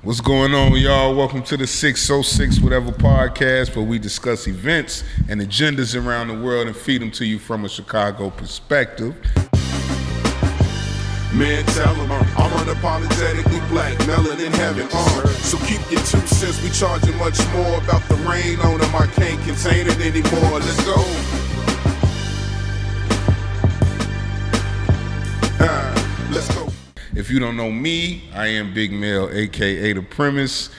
What's going on, y'all? Welcome to the 606 Whateva Podcast, where we discuss events and agendas around the world and feed them to you from a Chicago perspective. Man, tell them I'm unapologetically black, melanin heaven. So keep your 2 cents. We charging much more about the rain on them. I can't contain it anymore. Let's go. Let's go. If you don't know me, I am Big Mel, a.k.a. The Premise.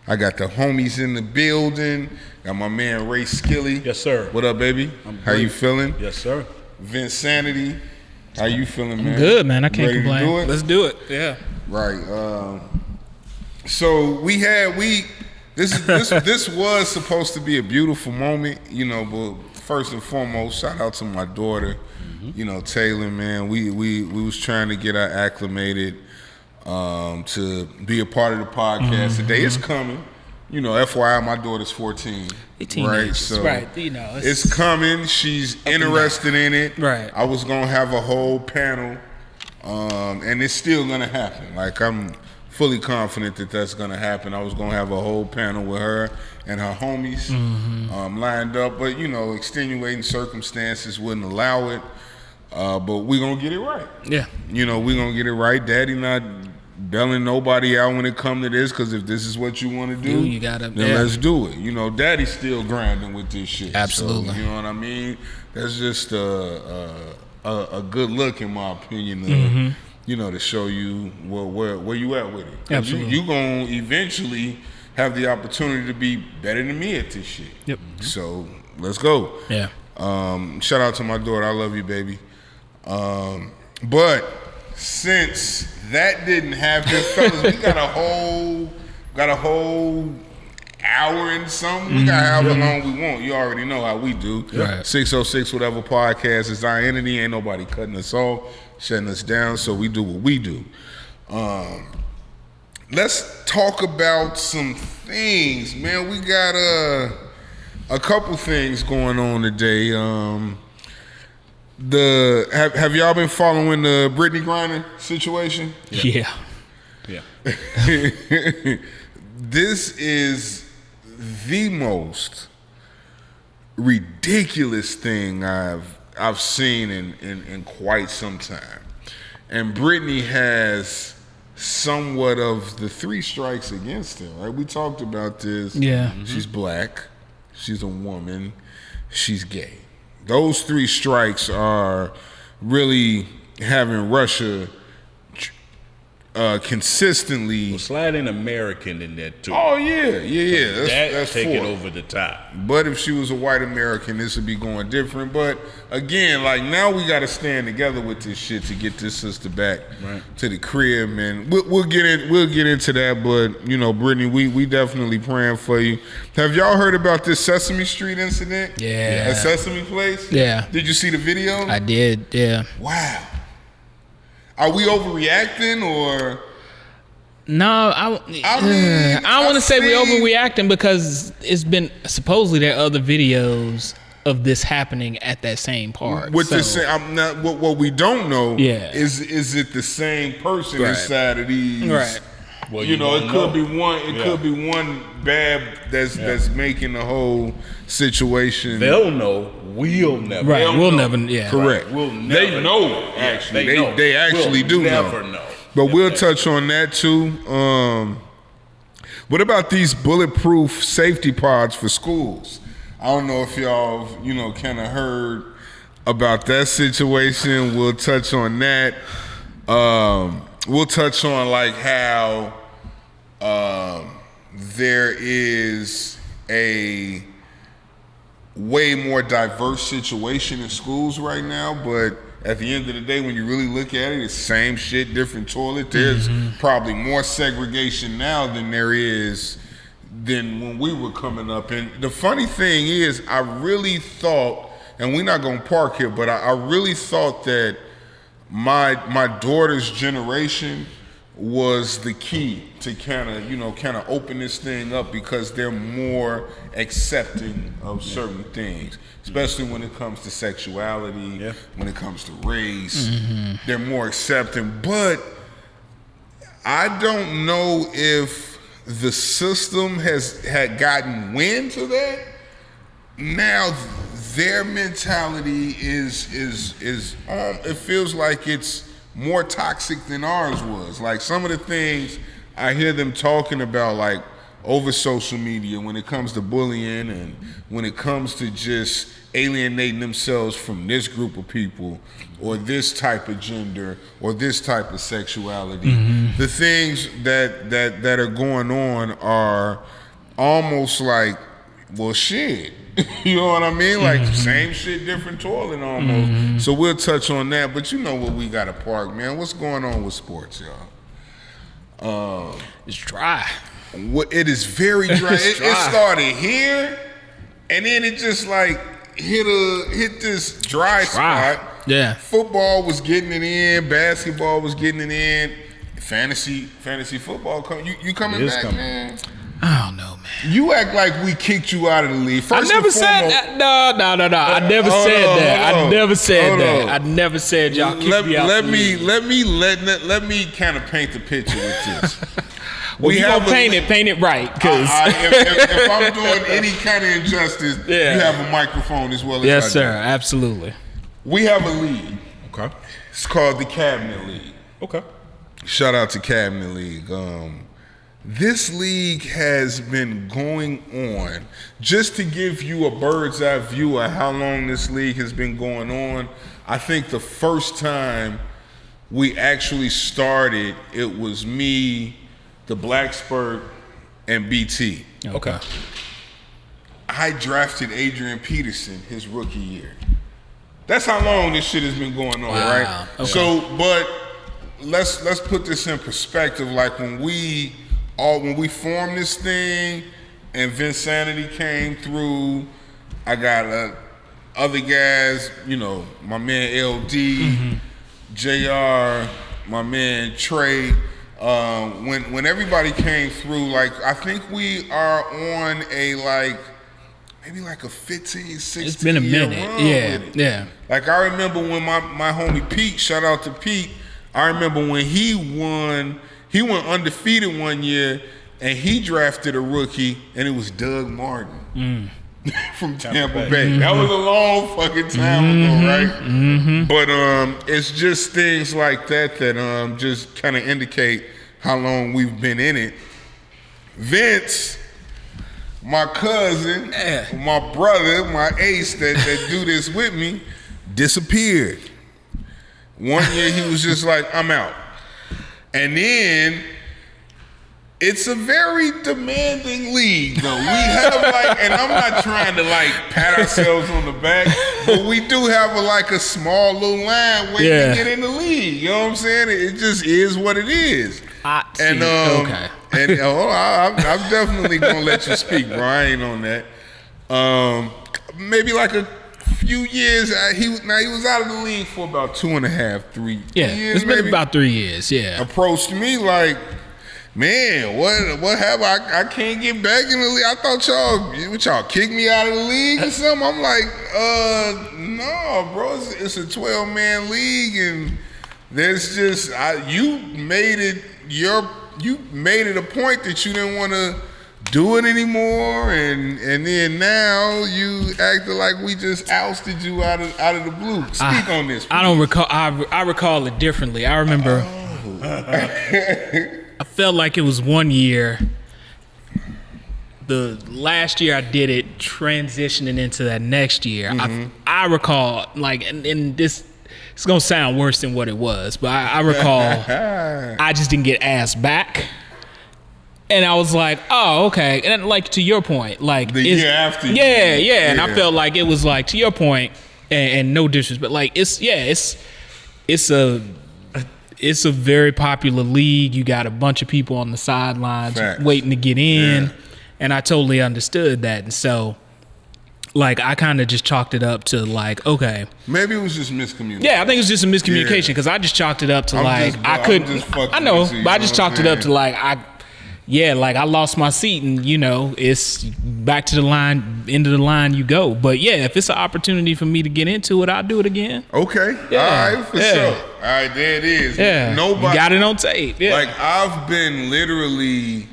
I got the homies in the building. Got my man Ray Skilly. Yes, sir. What up, baby? How you feeling? Yes, sir. Vince Sanity. How you feeling, man? I'm good, man. I can't Ready complain. To do it? Let's do it. Yeah. Right. So this was supposed to be a beautiful moment, you know. But first and foremost, shout out to my daughter, you know, Taylor. Man, we was trying to get her acclimated to be a part of the podcast today. It's coming. You know, FYI, my daughter's 14. Right, so right. You know, it's coming. She's interested in it. Right. I was gonna have a whole panel, and it's still gonna happen. Like, I'm fully confident that that's gonna happen. I was gonna have a whole panel with her and her homies lined up, but you know, extenuating circumstances wouldn't allow it. But we're gonna get it right. Yeah. You know, we're gonna get it right. Daddy not bailing nobody out when it come to this, because if this is what you want to do, you gotta, then let's do it. You know, Daddy's still grinding with this shit. Absolutely. So, you know what I mean? That's just a good look, in my opinion, you know, to show you where you at with it. Absolutely. You gonna eventually have the opportunity to be better than me at this shit. Yep. So let's go. Yeah. Shout out to my daughter. I love you, baby. But since that didn't happen, fellas, we got a whole hour and something. We got however long we want. You already know how we do. Right. 606 Whateva Podcast is our entity. Ain't nobody cutting us off, shutting us down. So we do what we do. Let's talk about some things, man. We got a couple things going on today. Have y'all been following the Brittany Griner situation? Yeah. This is the most ridiculous thing I've seen in quite some time. And Brittany has somewhat of the 3 strikes against her, right? We talked about this. Yeah. She's black, she's a woman, she's gay. Those 3 strikes are really having Russia consistently. Slide in American in that too. Oh yeah. That's take it 4. over the top. But if she was a white American, this would be going different. But again, like, now we got to stand together with this shit to get this sister back to the crib, man. We'll get into that. But you know, Brittany, we definitely praying for you. Have y'all heard about this Sesame Street incident? Yeah. At Sesame Place? Yeah. Did you see the video? I did. Yeah. Wow. Are we overreacting or? No, I don't want to say we're overreacting, because it's been supposedly there are other videos of this happening at that same park. With the same, I'm not. What we don't know, is it the same person inside of these? Right. Well, you know, it could be one. It could be one bad that's making the whole situation. They'll know. We'll never. Right. They'll We'll know. never. Yeah. Correct. Right. We'll never. They know. Actually, know. they actually do never know. But we'll touch on that too. What about these bulletproof safety pods for schools? I don't know if y'all, you know, kind of heard about that situation. We'll touch on that. We'll touch on like how there is a way more diverse situation in schools right now, but at the end of the day, when you really look at it, it's same shit, different toilet. There's probably more segregation now than there is than when we were coming up. And the funny thing is, I really thought, and we're not gonna park here, but I really thought that my daughter's generation was the key to kind of open this thing up, because they're more accepting of certain things, especially when it comes to sexuality, when it comes to race. They're more accepting. But I don't know if the system had gotten wind to that. Now their mentality is it feels like it's more toxic than ours was. Like some of the things I hear them talking about, like over social media, when it comes to bullying and when it comes to just alienating themselves from this group of people or this type of gender or this type of sexuality. The things that are going on are almost like, well, shit. You know what I mean? Like same shit, different toilet almost. So we'll touch on that, but you know what we got to park, man. What's going on with sports, y'all? It's dry. It is very dry. It started here, and then it just like hit this dry spot. Yeah. Football was getting it in. Basketball was getting it in. Fantasy football. You coming back, man? I don't know, man. You act like we kicked you out of the league. I never said that. No. I never said that. I never said that. I never said y'all kicked me out. Let me kind of paint the picture with this. Well, you gonna paint it right, because if I'm doing any kind of injustice, you have a microphone as well as yes, sir, absolutely. We have a league. Okay. It's called the Cabinet League. Okay. Shout out to Cabinet League. This league has been going on. Just to give you a bird's eye view of how long this league has been going on, I think the first time we actually started, it was me, the Black Spurt, and BT. Okay. I drafted Adrian Peterson his rookie year. That's how long this shit has been going on, right? Okay. So, but let's put this in perspective. Like when we formed this thing, and Vinsanity came through, I got other guys, you know, my man LD, JR, my man Trey. When everybody came through, like I think we are on a maybe like a 15, 16 It's been a minute. Yeah. Like I remember when my homie Pete, shout out to Pete, I remember when he went undefeated one year and he drafted a rookie and it was Doug Martin from Tampa Bay. That was a long fucking time ago, right? But it's just things like that just kind of indicate how long we've been in it. Vince, my cousin, my brother, my ace that do this with me, disappeared. One year he was just like, I'm out. And then it's a very demanding league, though. We have and I'm not trying to pat ourselves on the back, but we do have a small little line waiting to get in the league. You know what I'm saying? It just is what it is. Okay. And I'm definitely gonna let you speak, bro. I ain't on that. Maybe a few years. He was out of the league for about 2.5, 3 years. Yeah, it's been about 3 years. Yeah. Approached me like, man, what have I can't get back in the league. I thought y'all kicked me out of the league or something. I'm like, no, bro. It's a 12-man league, and there's just you made it a point that you didn't want to do it anymore, and then now you acted like we just ousted you out of the blue. Speak on this, please. I don't recall. I recall it differently. I remember. I felt like it was one year. The last year I did it, transitioning into that next year. I recall and this. It's gonna sound worse than what it was, but I recall I just didn't get asked back. And I was like, oh, okay. And to your point, the year after. Yeah. And I felt like it was to your point, and no disrespect, but it's a very popular league. You got a bunch of people on the sidelines waiting to get in, and I totally understood that. And so, I kind of just chalked it up to okay. Maybe it was just miscommunication. Yeah, I think it was just a miscommunication because I just chalked it up to I couldn't. I know, but I just chalked it up to I lost my seat, and it's back to the line, end of the line you go. But yeah, if it's an opportunity for me to get into it, I'll do it again. Okay, yeah. All right, for sure. All right, there it is. Yeah, Nobody you got it on tape. Yeah, I've been literally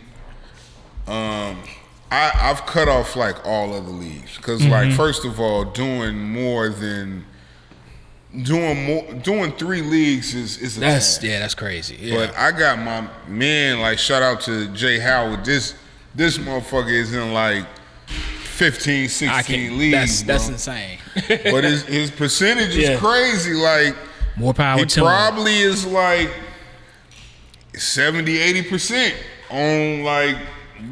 I've cut off like all other leagues because like first of all, doing 3 leagues is a task. That's crazy. Yeah. But I got my man, like shout out to Jay Howard. This motherfucker is in like 15, 16 leagues. That's insane. But his percentage is crazy. Like more power to him. He probably is like 70-80% on like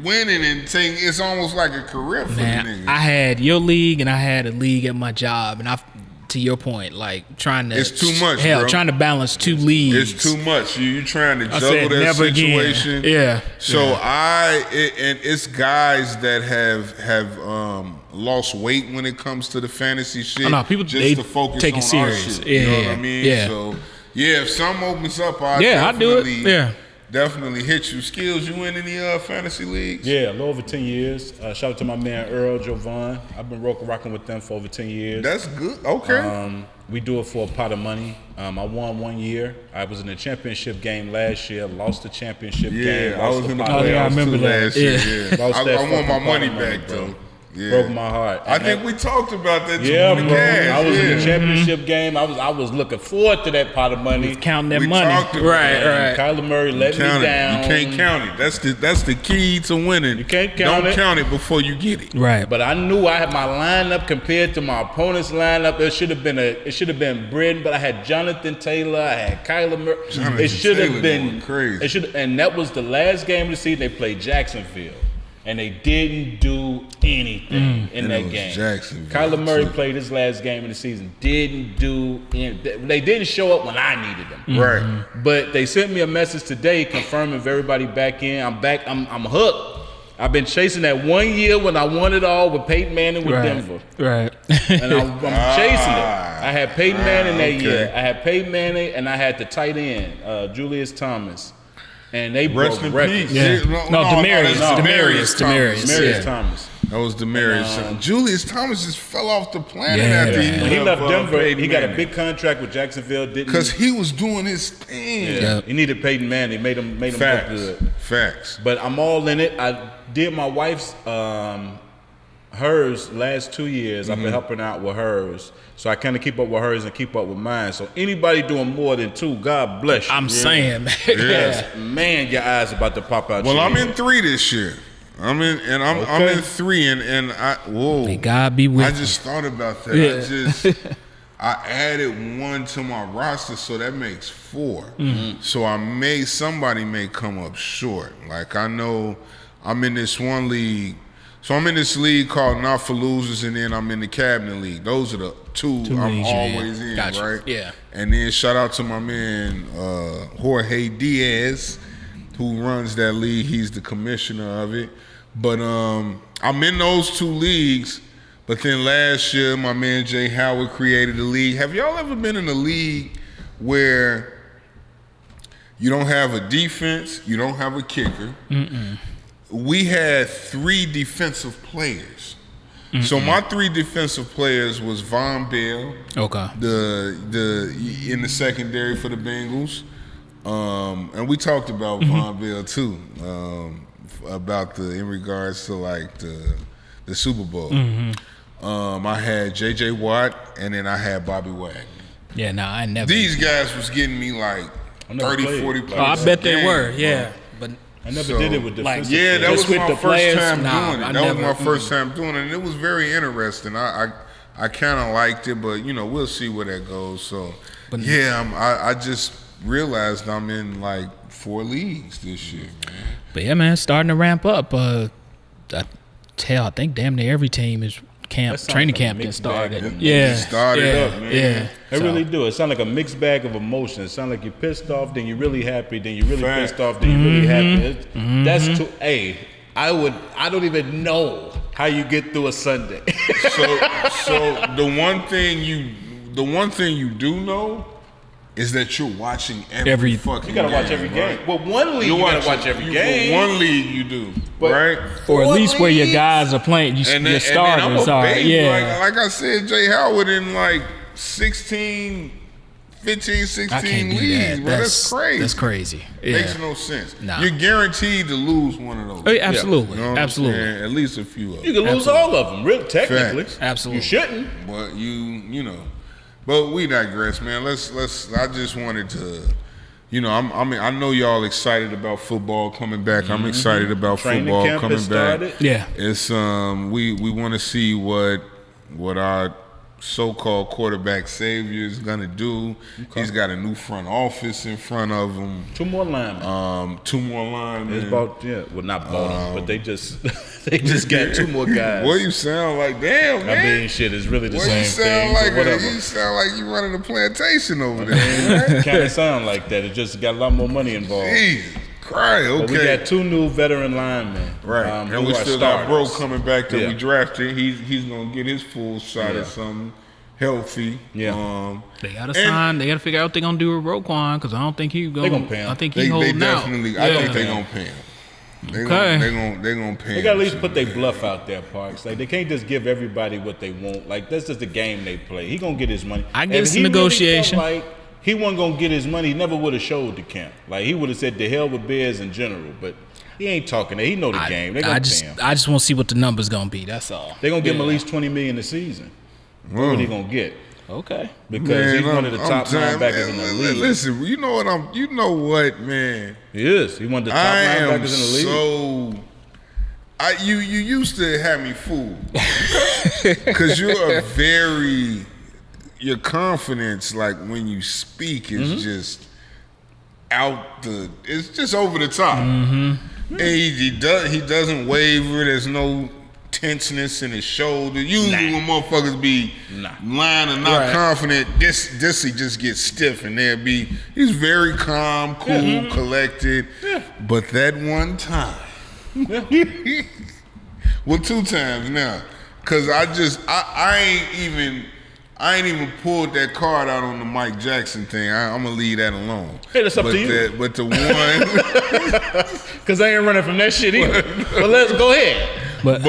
winning and taking. It's almost like a career for the nigga. I had your league and I had a league at my job, and to your point, like trying to it's too much, bro. Trying to balance 2 leagues. It's too much. You trying to juggle that situation. Again. Yeah. So and it's guys that have lost weight when it comes to the fantasy shit. I know people just to focus take on it serious. our shit. Yeah, you know what I mean? Yeah. So if something opens up, I do it. Yeah. Definitely hit you. Skills, you in any fantasy leagues? Yeah, a little over 10 years. Shout out to my man Earl Jovan. I've been rocking with them for over 10 years. That's good. Okay. We do it for a pot of money. I won 1 year. I was in the championship game last year. Lost the championship game. Yeah, I was in the pot. playoffs I remember that. last year. Yeah. I want my money back, bro. though. Yeah. Broke my heart. I think we talked about that too. Yeah, bro. Gas. I was in the championship game. I was looking forward to that pot of money. Counting that We money. talked about Right. Kyler Murray let me down. You can't count it. That's the key to winning. You can't count Don't it. count it before you get it. Right. But I knew I had my lineup compared to my opponent's lineup. It should have been Britain, but I had Jonathan Taylor. I had Kyler Murray. It should have been crazy. And that was the last game of the season. They played Jacksonville, and they didn't do anything in that game. Kyler Murray played his last game of the season. Didn't do anything. They didn't show up when I needed them. Right. But they sent me a message today confirming everybody back in. I'm back. I'm hooked. I've been chasing that 1 year when I won it all with Peyton Manning with Denver. Right. And I'm chasing it. I had Peyton Manning that year. I had Peyton Manning, and I had the tight end, Julius Thomas. And they broke records. Yeah. Demarius Thomas. That was Demarius. Julius Thomas just fell off the planet after When he left Denver. Peyton He got a Manning. big contract with Jacksonville, didn't he? Because he was doing his thing. Yeah. He needed Peyton Manning. Made him look good. Facts. But I'm all in it. I did my wife's hers last 2 years. I've been helping out with hers. So I kind of keep up with hers and keep up with mine. So anybody doing more than 2, God bless you. I'm saying, man. Yeah. Man, your eyes about to pop out. Well, I'm in 3 this year. I'm in 3 and May God be with I just thought about that. Yeah. I added 1 to my roster, so that makes 4. Mm-hmm. So somebody may come up short. Like I know I'm in this one league. So I'm in this league called Not For Losers, and then I'm in the Cabinet League. Those are the 2 I'm leagues always in, Gotcha. right? Yeah. And then shout out to my man Jorge Diaz, who runs that league. He's the commissioner of it. But I'm in those 2 leagues. But then last year, my man Jay Howard created a league. Have y'all ever been in a league where you don't have a defense, you don't have a kicker? We had 3 defensive players. So my 3 defensive players was Von Bell, the in the secondary for the Bengals, and we talked about Von Bell too, about in regards to like the Super Bowl. I had J.J. Watt, and then I had Bobby Wagner. Yeah, no, I never. These guys was getting me like 30, 40 points. Oh, I bet they were, yeah. But I never did it with defensive. Yeah, that was my first time doing it. That was my first time time doing it, and it was very interesting. I kind of liked it, but we'll see where that goes. So, I just realized I'm in like 4 leagues this year, man. But yeah, man, starting to ramp up. I think damn near every team is training camp that started. Started up, man. Yeah, It really do. It sounds like a mixed bag of emotions. It sounds like you're pissed off, then you're really happy, then you're really pissed off, then you're really happy. That's too. Hey, I don't even know how you get through a Sunday. So the one thing you do know is that you're watching every fucking. You gotta watch every game. Well, one league you gotta watch every game. One league you do, right? Or at least where your guys are playing, your starters are. Like I said, Jay Howard in like 16 15, 16 I can't do leagues, that. bro. That's crazy. That's crazy. Yeah. Makes no sense. Nah. You're guaranteed to lose one of those. Oh, yeah, absolutely. You know what I'm Absolutely. saying? At least a few of them. You can lose all of them, really, technically. Facts. Absolutely. You shouldn't. But you know. But we digress, man. Let's. I just wanted to. You know, I know y'all excited about football coming back. I'm excited about Training football camp coming has back. started. Yeah. It's we want to see what our so-called quarterback savior is gonna do. Okay. He's got a new front office in front of him. 2 more linemen. 2 more linemen. It's about well, not bought them, but they just got 2 more guys. What you sound like? Damn, man. I mean, shit, it's really the What same you sound thing. like? But whatever. You sound like you running a plantation over there. Kind of sound like that. It just got a lot more money involved. Jesus Christ. Okay. But we got 2 new veteran linemen. Right, and we still got Bro coming back that we drafted. He's gonna get his full shot at something healthy. Yeah, they gotta sign. They gotta figure out what they're gonna do with Roquan because I don't think he They gonna pay him. I think he holding out. I think they gonna pay him. They gonna pay him. They gotta at least put their bluff out there, Parks. Like they can't just give everybody what they want. Like that's just the game they play. He gonna get his money. I get some negotiation. Really like he wasn't gonna get his money. He never would have showed the camp. Like he would have said the hell with Bears in general, but. He ain't talking that. He know the game. They gonna pay him. I just want to see what the numbers gonna be. That's all. They gonna give him at least $20 million a season. What he gonna get? Okay. Because he's one of the top linebackers in the league. Listen, you know what, man. He is. He one of the top linebackers in the league. You used to have me fooled because your confidence, like when you speak, is just it's just over the top. Mm-hmm. And he doesn't waver. There's no tenseness in his shoulder. Usually when motherfuckers be lying and not confident, this he just gets stiff and he's very calm, cool, collected. Yeah. But that one time, well, 2 times now, cause I ain't even pulled that card out on the Mike Jackson thing. I'm gonna leave that alone. Hey, that's up to you. But the one, cause I ain't running from that shit either. But let's go ahead. But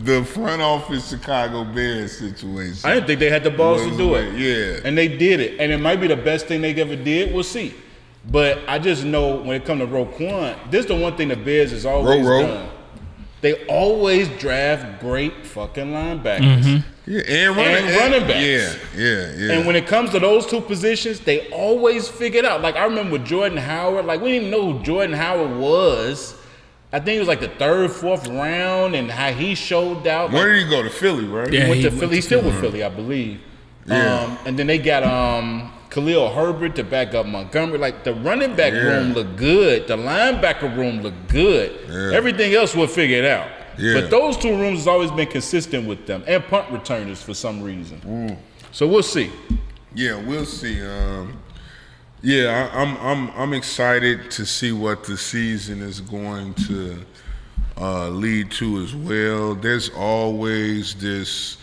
the front office Chicago Bears situation, I didn't think they had the balls to do it. Yeah, and they did it, and it might be the best thing they ever did. We'll see. But I just know when it comes to Roquan, this is the one thing the Bears has always done. They always draft great fucking linebackers. Mm-hmm. Yeah, and running backs. Yeah. And when it comes to those 2 positions, they always figure it out. Like I remember with Jordan Howard, like we didn't even know who Jordan Howard was. I think it was like the 3rd, 4th round, and how he showed out. Where did he go? To Philly, right? Yeah, he went to Philly. He's still with Philly, I believe. Yeah. And then they got Khalil Herbert to back up Montgomery. Like the running back room looked good. The linebacker room looked good. Yeah. Everything else we'll figure it out. Yeah. But those 2 rooms has always been consistent with them, and punt returners for some reason. So we'll see. Yeah, we'll see. I'm excited to see what the season is going to lead to as well. There's always this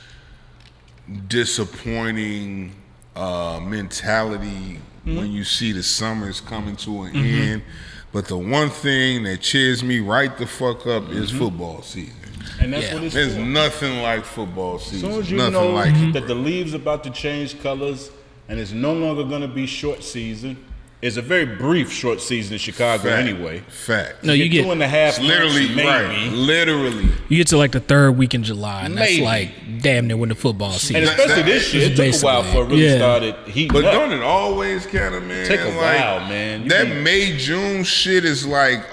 disappointing mentality when you see the summer's coming to an end. But the one thing that cheers me right the fuck up is football season. And that's what it's There's for. nothing like football season. As soon as you nothing know like that the leaves about to change colors and it's no longer going to be short season. It's a very brief short season in Chicago anyway. Fact. No, you get 2.5 literally months, right. Literally. You get to like the 3rd week in July, and that's like damn near when the football season. And especially this year, it took a while for it really started heating But up. don't it always kind of, man? Take a while, man. That May, June shit is like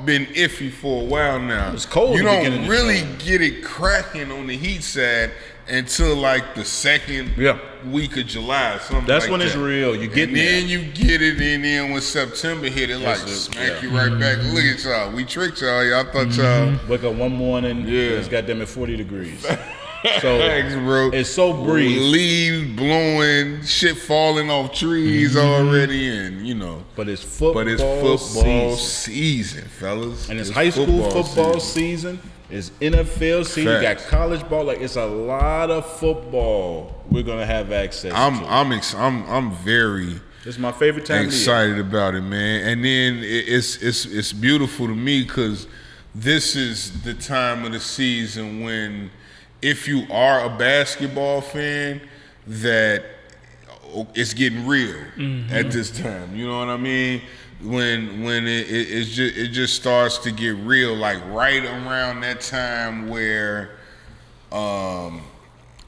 been iffy for a while now. It's cold. You don't really get it cracking on the heat side until like the 2nd week of July. That's when it's real. You get it. And then you get it, and then when September hit, it like smack you right back. Look at y'all. We tricked y'all. Y'all thought y'all. Wake up one morning, it's goddamn at 40 degrees. So it's so brief. Leaves blowing, shit falling off trees already, and But it's football season, fellas. And it's high school football season. It's NFL season. You got college ball. Like it's a lot of football we're gonna have access to. I'm very. It's my favorite time. Excited about it, man. And then it's beautiful to me because this is the time of the season when, if you are a basketball fan, that it's getting real at this time. You know what I mean? When it just starts to get real, like right around that time where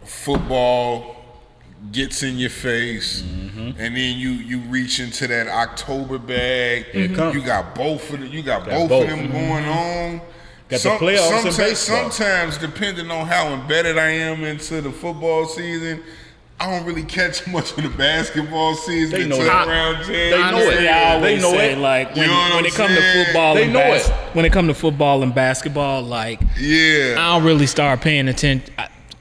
football gets in your face, and then you reach into that October bag. You got both of them. You got both of them going on. Got the playoffs and baseball. Sometimes, depending on how embedded I am into the football season, I don't really catch much of the basketball season until around January. They know it. I always they know say, it. like, when it comes to football, they know it. When it comes to football and basketball, like, I don't really start paying attention.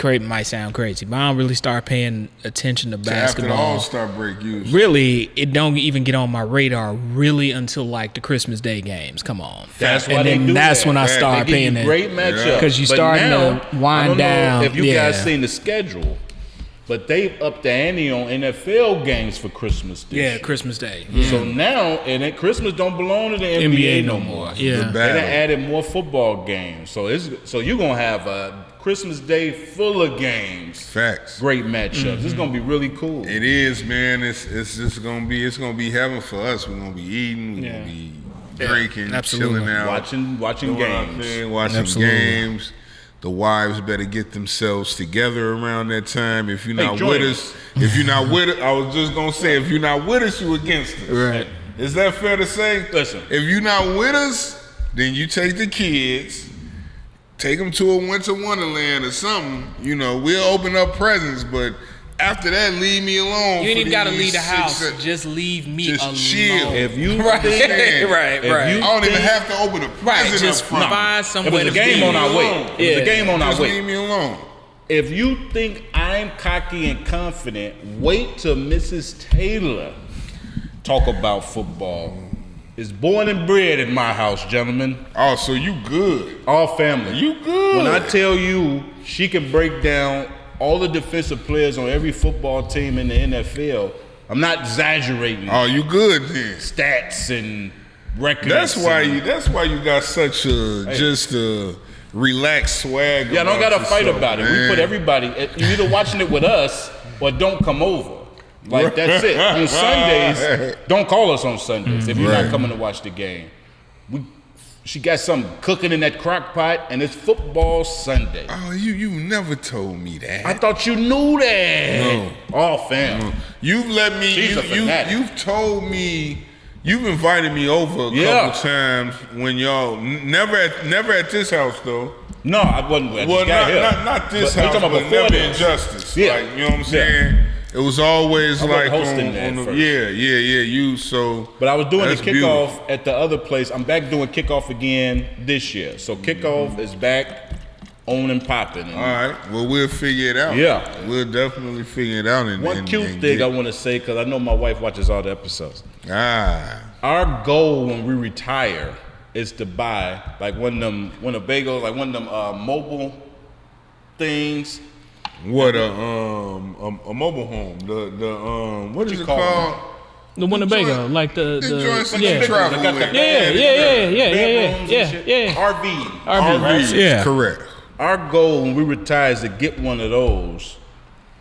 It might sound crazy, but I don't really start paying attention to basketball. After the All-Star break, usually. Really, it don't even get on my radar really until like the Christmas Day games. Come on, that's why and they then do that's that. when I start paying it. Great matchup because you starting to wind down. If you guys seen the schedule, but they've upped the ante on NFL games for Christmas Day. Yeah, Christmas Day. So now, and Christmas don't belong to the NBA no more. Yeah, they done added more football games. So you're gonna have a Christmas Day full of games. Facts. Great matchups. It's gonna be really cool. It is, man. It's just gonna be heaven for us. We're gonna be eating. We're gonna be drinking, chilling out, watching games, watching games. The wives better get themselves together around that time. If you're not with us, I was just gonna say, if you're not with us, you against us. Right. Is that fair to say? Listen, if you're not with us, then you take the kids. Take them to a winter wonderland or something. You know, we'll open up presents, but after that, leave me alone. You ain't even gotta leave the house. Just leave me alone. Chill. If you right. I don't even have to open a present just up front. find somewhere. It was a game on our way. It was a game on our way. Just leave me alone. If you think I'm cocky and confident, wait till Mrs. Taylor talk about football. It's born and bred in my house, gentlemen. Oh, so you good. All family. You good. When I tell you she can break down all the defensive players on every football team in the NFL, I'm not exaggerating. Oh, you good then. Stats and records. That's why you got such a relaxed swag. Yeah, I don't gotta fight about it. Man. We put everybody, you're either watching it with us or don't come over. Like, that's it. On Sundays, don't call us on Sundays if you're not coming to watch the game. She got something cooking in that crock pot, and it's football Sunday. Oh, you never told me that. I thought you knew that. No. All fam. No. You've let me. You've told me. You've invited me over a couple times when y'all never at this house though. No, I wasn't. Not this house, but never Injustice. Yeah. Like, you know what I'm saying? Yeah. It was always like hosting that first. You so. But I was doing the kickoff at the other place. I'm back doing kickoff again this year. So kickoff is back on and popping. All right. Well, we'll figure it out. Yeah, we'll definitely figure it out. One cute thing I want to say, because I know my wife watches all the episodes. Our goal when we retire is to buy like one of them mobile things. What a mobile home. The what is it called? The Winnebago, like the joints that travel with. Yeah. RV. Yeah, correct. Our goal when we retire is to get one of those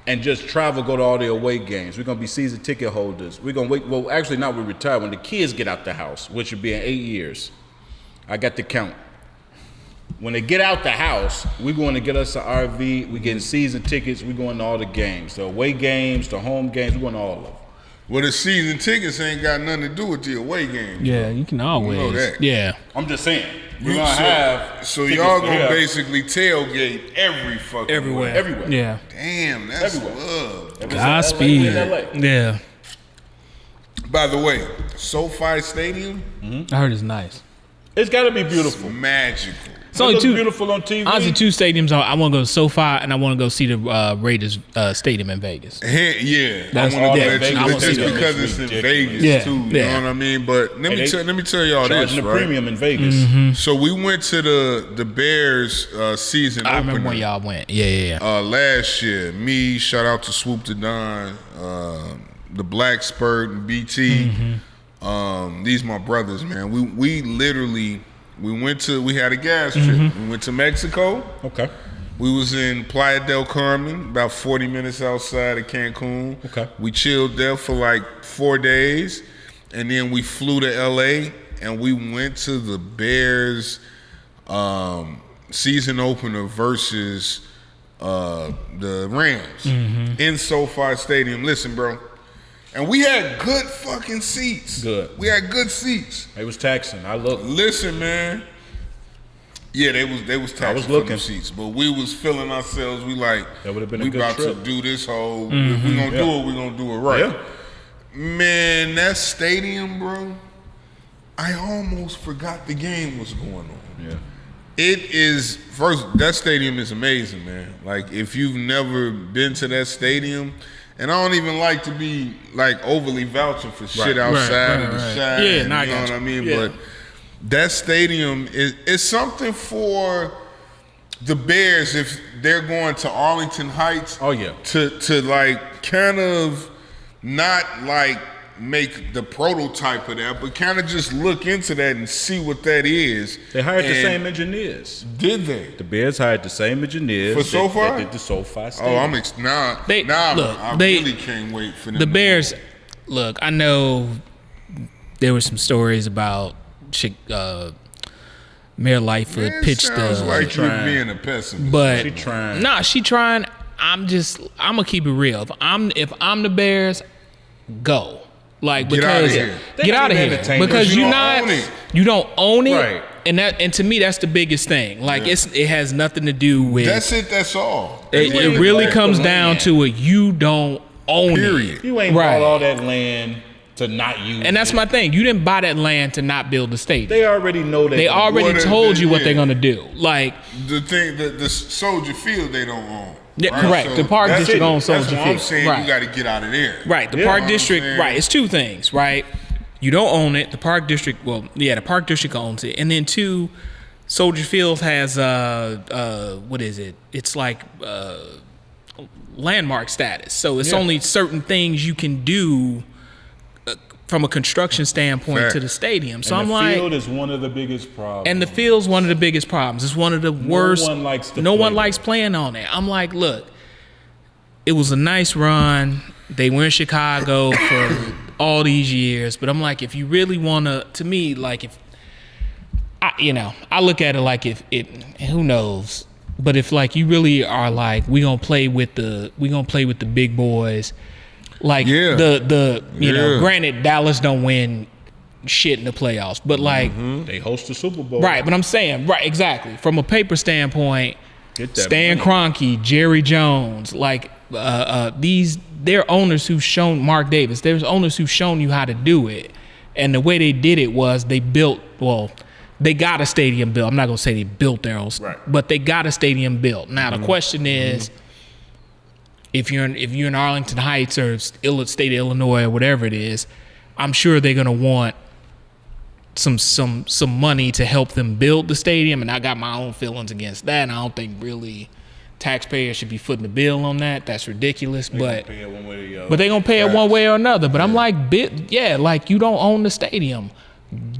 and just travel, go to all the away games. We're gonna be season ticket holders. We're gonna wait. Well, actually, not when we retire. When the kids get out the house, which would be in 8 years. I got the count. When they get out the house, we're going to get us an RV. We're getting season tickets. We're going to all the games, the away games, the home games. We're going to all of them. Well, the season tickets ain't got nothing to do with the away game. Yeah, you can always. You know that. Yeah. I'm just saying. We're going to have. So y'all going to basically tailgate every fucking Everywhere. Yeah. Damn, that's love. Godspeed. Yeah. By the way, SoFi Stadium. I heard it's nice. It's got to be beautiful. It's magical. It's only two. Beautiful on TV. Honestly, two stadiums. I want to go to SoFi and I want to go see the Raiders stadium in Vegas. Yeah, that's I want to Vegas. Just because it's in Vegas too. You know what I mean? But let me tell y'all this. Charging the right? premium in Vegas. So we went to the Bears season. I remember when y'all went. Yeah. Last year, me, shout out to Swoop the Don, the Black Spurt and BT. These my brothers, man. We literally. We had a gas trip. We went to Mexico. Okay. We was in Playa del Carmen, about 40 minutes outside of Cancun. Okay. We chilled there for like 4 days, and then we flew to LA, and we went to the Bears season opener versus the Rams in SoFi Stadium. Listen, bro. And we had good fucking seats. Good. We had good seats. It was taxing. I looked. Listen, man. Yeah, they was taxing I was for looking. them seats, but we was feeling ourselves. We like, That would have been a we good about trip. to do this whole. If we gonna do it, we gonna do it right. Yeah. Man, that stadium, bro. I almost forgot the game was going on. Yeah. It is first. That stadium is amazing, man. Like if you've never been to that stadium, and I don't even like to be like overly vouching for shit outside of the shine. Yeah, you know what I mean? Yeah. But that stadium is something for the Bears if they're going to Arlington Heights. Oh yeah. To like kind of not like make the prototype of that, but kind of just look into that and see what that is. They hired the And same engineers. Did they? The Bears hired the same engineers For SoFi? that did the SoFi Stadium. Oh, I'm I really can't wait for them. The Bears, look, I know there were some stories about Mayor Lightfoot pitched sounds the. like you're being a pessimist. But She trying. Nah, she trying. I'm gonna keep it real. If I'm the Bears, go. Like Get outta because here. get out of here entertain it. because You you don't own it. you don't own it, Right. and to me that's the biggest thing. Like it has nothing to do with. That's it. That's all. It ain't really bought comes the down land. to it. You don't own Period. it. You ain't Right. bought all that land to not use And that's it. my thing. You didn't buy that land to not build the stadium. They already know that. They already What told they you what did. they're gonna do. Like, The thing, the Soldier Field, they don't own. yeah, right? correct. So The Park that's District it. owns Soldier That's what Field. I'm saying. Right. You got to get out of there. right. The Yeah. Park You know what I'm District. saying? Right. It's two things. Right. You don't own it. The Park District. Well, yeah, the Park District owns it, and then two, Soldier Field has what is it? It's like landmark status. So it's only certain things you can do from a construction standpoint Fact. to the stadium. So And I'm the like, field is one of the biggest problems. and the field's one of the biggest problems. It's one of the worst. one likes to no play one there. likes playing on it. I'm like, look, it was a nice run. They were in Chicago for all these years, but I'm like, if you really want to me, like if I look at it like if who knows, but if like you really are like we gonna play with the big boys, like Yeah. the you know, Yeah. granted Dallas don't win shit in the playoffs, but like. they host the Super Bowl. Right, but I'm saying, right, exactly. From a paper standpoint, Get that Stan money. Kroenke, Jerry Jones, like they're owners who've shown Mark Davis. There's owners who've shown you how to do it, and the way they did it was they built. Well, they got a stadium built. I'm not gonna say they built their own, Right. but they got a stadium built. Now the question is, if you're in Arlington Heights or state of Illinois or whatever it is, I'm sure they're gonna want some money to help them build the stadium, and I got my own feelings against that. And I don't think really taxpayers should be footing the bill on that. That's ridiculous. But Pay it one way or the other. they gonna pay it one way or another. But I'm like, like you don't own the stadium.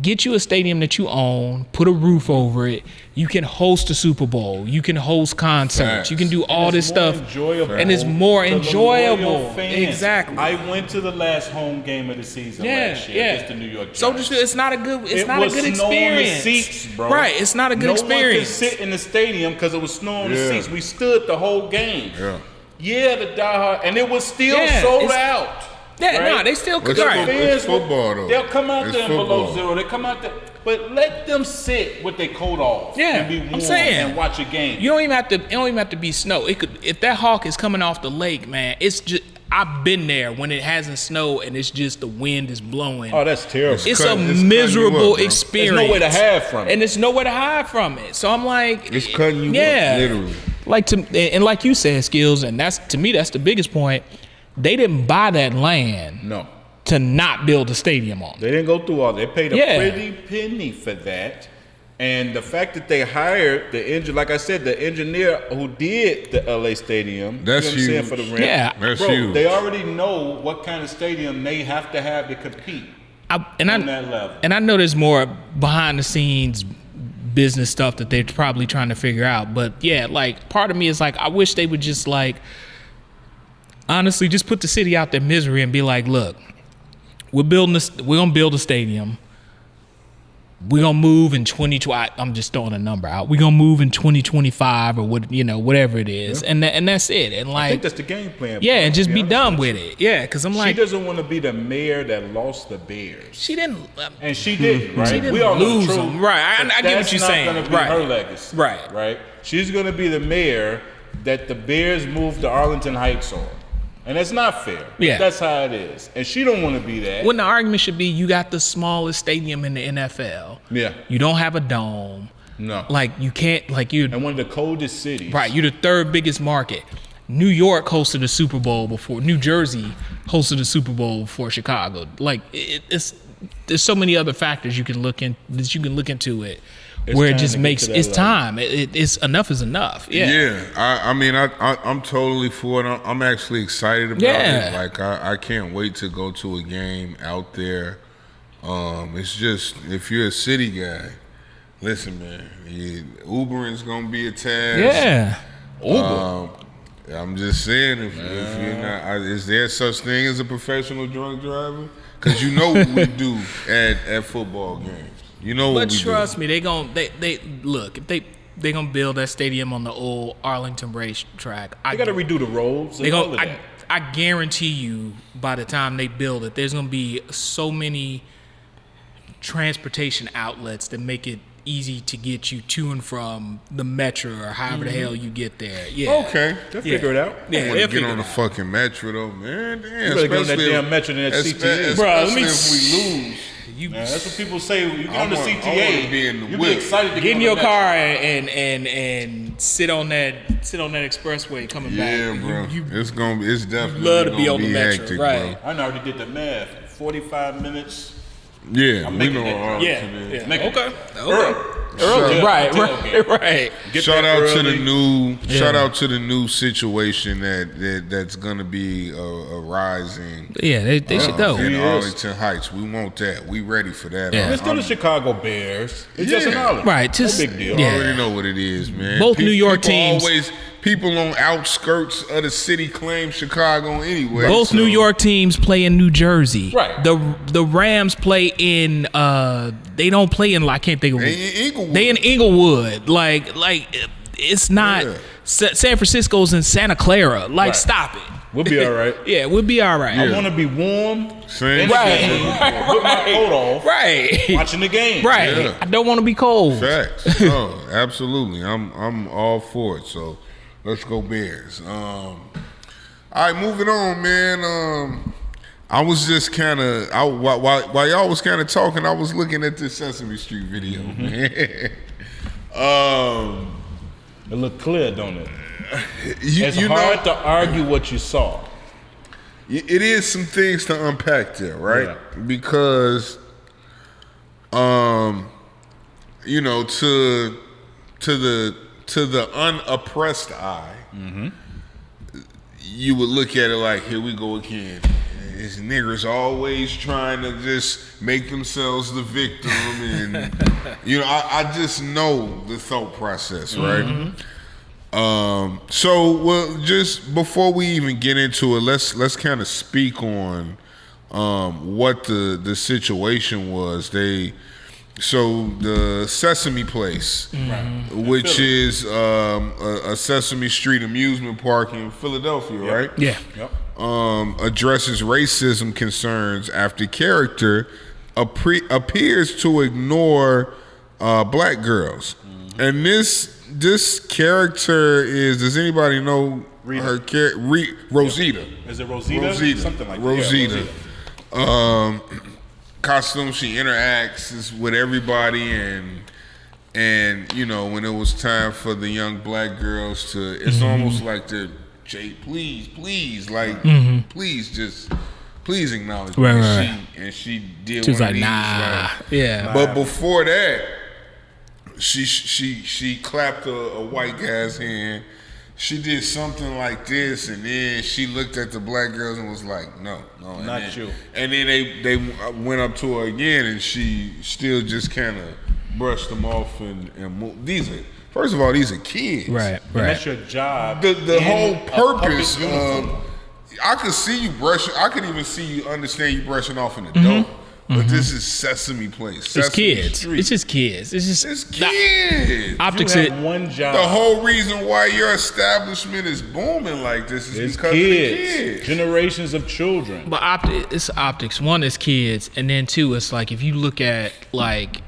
Get you a stadium that you own, put a roof over it. You can host a Super Bowl. You can host concerts. Facts. You can do all this stuff. And it's more to the enjoyable. loyal fans. Exactly. I went to the last home game of the season last year against the New York Giants. So it's not a good. It's It not a was good snow on the experience. seats, bro. Right. It's not a good experience. No one could sit in the stadium because it was snow on the Yeah. seats. We stood the whole game. Yeah. Yeah, the diehard, and it was still Yeah, sold it's- out. Yeah, right? no, they still could. It's Right. football. It's football, though. They'll come out It's there and below football. zero. They come out there, but let them sit with their coat off. Yeah, and be I'm warm saying. and watch a game. You don't even have to. It don't even have to be snow. It could. If that hawk is coming off the lake, man, it's just. I've been there when it hasn't snowed and it's just the wind is blowing. Oh, that's terrible. It's cutting- a it's cutting miserable you up, bro. experience. There's no way to hide from it. and it's nowhere to hide from it. So I'm like, It's cutting you yeah, up, literally. Like and like you said, Skills, and that's to me that's the biggest point. They didn't buy that land No, to not build a stadium on. they didn't go through all. They paid a Yeah. pretty penny for that. And the fact that they hired like I said, the engineer who did the LA stadium, That's you know what I'm saying, huge. for the rent. Yeah. That's Bro, huge. they already know what kind of stadium they have to have to compete I on that level. And I know there's more behind the scenes business stuff that they're probably trying to figure out. But yeah, like part of me is like, I wish they would just like, honestly, just put the city out their misery and be like, look, we're gonna build a stadium. We're gonna move in 2020. I'm just throwing a number out. We're gonna move in 2025 or whatever it is, and that's it. And like, I think that's the game plan. Yeah, and just be done with it. Yeah, because I'm like, she doesn't want to be the mayor that lost the Bears. She didn't, and she didn't. Right? She didn't we all lose know the them. truth, Right? I get what you're saying. That's not going to be her legacy. Right? She's going to be the mayor that the Bears moved to Arlington Heights on. And that's not fair. Yeah. That's how it is. And she don't want to be that. When the argument should be, you got the smallest stadium in the NFL. Yeah. You don't have a dome. No. Like, you can't, like, you're... And one of the coldest cities. Right. You're the third biggest market. New York hosted a Super Bowl before. New Jersey hosted a Super Bowl before Chicago. Like, there's so many other factors you can look into it. Where it just makes it's time. It's enough is enough. Yeah. Yeah. I mean, I'm totally for it. I'm actually excited about it. Like I can't wait to go to a game out there. It's just if you're a city guy, listen, man. Ubering's gonna be a task. Yeah. Uber. I'm just saying, if you're not, is there such thing as a professional drunk driver? Because you know what we do at football games. You know what we do. But trust me, they look, if they gonna build that stadium on the old Arlington racetrack. They gotta redo the roads. I guarantee you, by the time they build it, there's gonna be so many transportation outlets that make it easy to get you to and from the metro or however the hell you get there. Yeah. Okay. They'll figure it out. Yeah, I want to get on the fucking metro though, man. Damn, you better get on that damn metro than that CTA. Especially if we lose. That's what people say. When you get on the CTA, be in the you whip. be excited to get in your metro. car and sit on that expressway coming back. Yeah, bro. It's definitely love to be gonna on the metro, hectic, right? bro. I already did the math. 45 minutes. Yeah, I'm we making know that Arlington drive. is. Make it Early. Right. Shout out to the new situation that's gonna be a rising. Yeah, they should go. In Arlington Heights, we want that. We ready for that. Yeah. Let's go to Chicago Bears. It's just an Arlington. Right, just no big deal. You Yeah. already know what it is, man. Both New York teams. People on outskirts of the city claim Chicago anyway. Both New York teams play in New Jersey. Right. The Rams play in they don't play in, I can't think of Inglewood. They in Inglewood. Like it's not San Francisco's in Santa Clara. Like, stop it. We'll be all right. Yeah, we'll be all right. I want to be warm. Same. Put my coat off. Right. Watching the game. Right. Yeah. I don't want to be cold. Facts. No, absolutely. I'm all for it. So let's go Bears. All right, moving on, man. I was just kind of while y'all was kind of talking, I was looking at this Sesame Street video, man. It looked clear, don't it? It's hard to argue what you saw. It is some things to unpack there, right? Yeah. Because, you know, to the unoppressed eye, you would look at it like, here we go again. These niggers always trying to just make themselves the victim, and you know, I just know the thought process, right? So, well, just before we even get into it, let's kind of speak on what the situation was. So the Sesame Place, which is a Sesame Street amusement park in Philadelphia, right? Yeah. Yep. Addresses racism concerns after character appears to ignore black girls, and this character is. Does anybody know her character? Rosita. Is it Rosita? Something like Rosita. that. Yeah, Rosita. Costume. She interacts with everybody, and you know, when it was time for the young black girls to, it's almost like the Jay, please, like, please acknowledge me. Right. And she did. She was one like, of these, nah, yeah. But before that, she clapped a white guy's hand. She did something like this, and then she looked at the black girls and was like, no, not you. And then they went up to her again, and she still just kind of brush them off and move. First of all, these are kids. Right. And that's your job. The whole purpose I could see you brushing. I could even see you understand you brushing off an adult. But this is Sesame Place. It's kids. Street. It's just kids. It's kids. Optics. You have one job. The whole reason why your establishment is booming like this is because kids. of the kids. Generations of children. But it's optics. One is kids, and then two, it's like if you look at like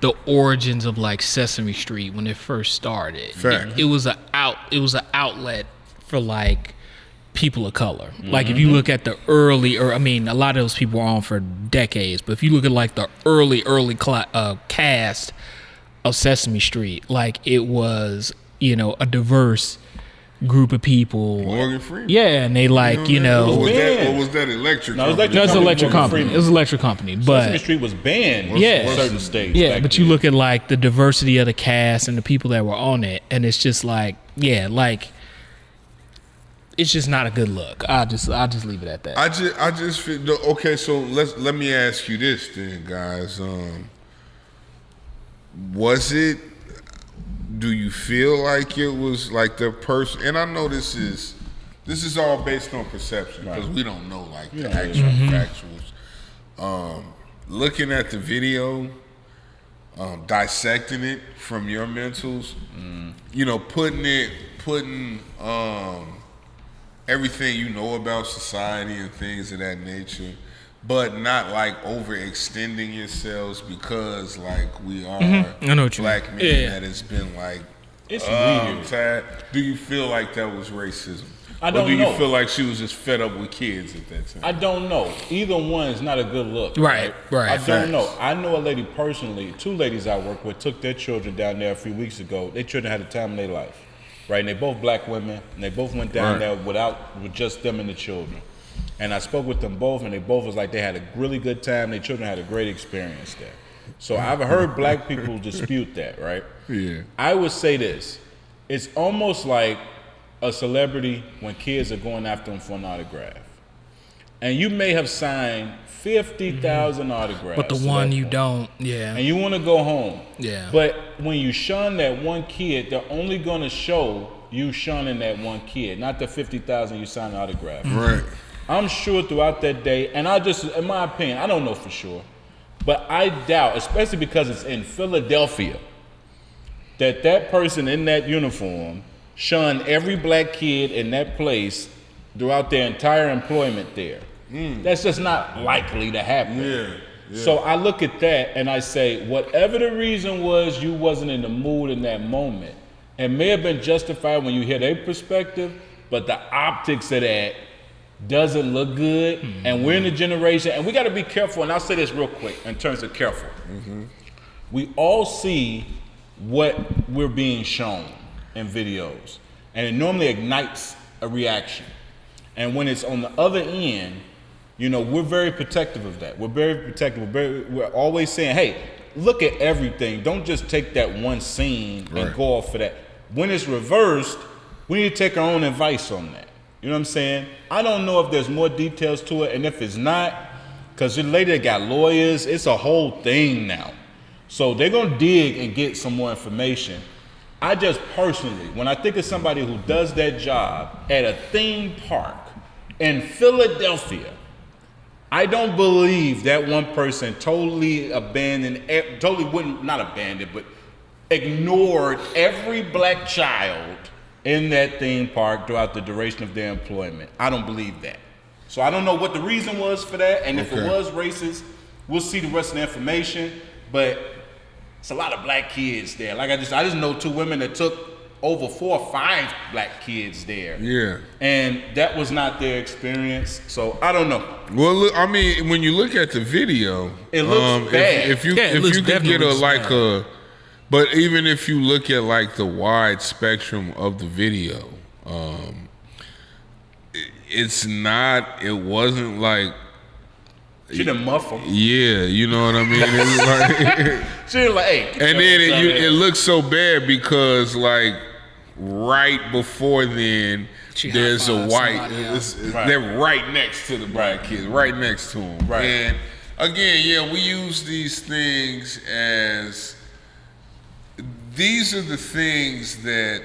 the origins of like Sesame Street when it first started, it was an outlet for like people of color. Like if you look at the early, a lot of those people were on for decades, but if you look at like the early cast of Sesame Street, like it was, a diverse group of people. Morgan Freeman. Yeah, and they like, Or was that Electric Company? No, it's Electric Company. It was Electric Company. But Sesame Street was banned in certain states. Yeah, but you look at like the diversity of the cast and the people that were on it, and it's just like, it's just not a good look. I'll just leave it at that. I just feel okay. So let me ask you this then, guys. Do you feel like it was like the person? And I know this is all based on perception because we don't know like the actual factuals. Looking at the video, dissecting it from your mentals, putting everything you know about society and things of that nature, but not like overextending yourselves because like we are black men that has been like it's weird. Tired. Do you feel like that was racism? I don't know. Or do you feel like she was just fed up with kids at that time? I don't know. Either one is not a good look. Right. I don't know. I know a lady personally, 2 ladies I work with took their children down there a few weeks ago. Their children had the time of their life. Right, and they both black women, and they both went down there with just them and the children. And I spoke with them both, and they both was like they had a really good time. Their children had a great experience there. So I've heard black people dispute that, right? Yeah. I would say this: it's almost like a celebrity when kids are going after them for an autograph, and you may have signed 50,000 autographs. But the one you don't, And you want to go home. Yeah. But when you shun that one kid, they're only going to show you shunning that one kid, not the 50,000 you signed autograph. Right. I'm sure throughout that day, and in my opinion, I don't know for sure, but I doubt, especially because it's in Philadelphia, that person in that uniform shunned every black kid in that place throughout their entire employment there. That's just not likely to happen. Yeah. So I look at that and I say, whatever the reason was, you wasn't in the mood in that moment. It may have been justified when you hear their perspective, but the optics of that doesn't look good. And we're in a generation, and we got to be careful. And I'll say this real quick in terms of careful. We all see what we're being shown in videos, and it normally ignites a reaction. And when it's on the other end, we're very protective of that. We're very protective. We're always saying, hey, look at everything. Don't just take that one scene and go off for that. When it's reversed, we need to take our own advice on that. You know what I'm saying? I don't know if there's more details to it, and if it's not, because the lady that got lawyers, it's a whole thing now. So they're going to dig and get some more information. I just personally, when I think of somebody who does that job at a theme park in Philadelphia, I don't believe that one person totally ignored every black child in that theme park throughout the duration of their employment. I don't believe that. So I don't know what the reason was for that, and if it was racist, we'll see the rest of the information, but it's a lot of black kids there. Like I just know 2 women that took over 4 or 5 black kids there. Yeah. And that was not their experience. So I don't know. Well, look, when you look at the video, it looks bad. If you could get but even if you look at like the wide spectrum of the video, it wasn't like she done muffled. Yeah, you know what I mean? It was like she was like, hey. And then it looks so bad because like right before then there's a white they're right next to the black kids, right next to them. Right. And again, we use these things as these are the things that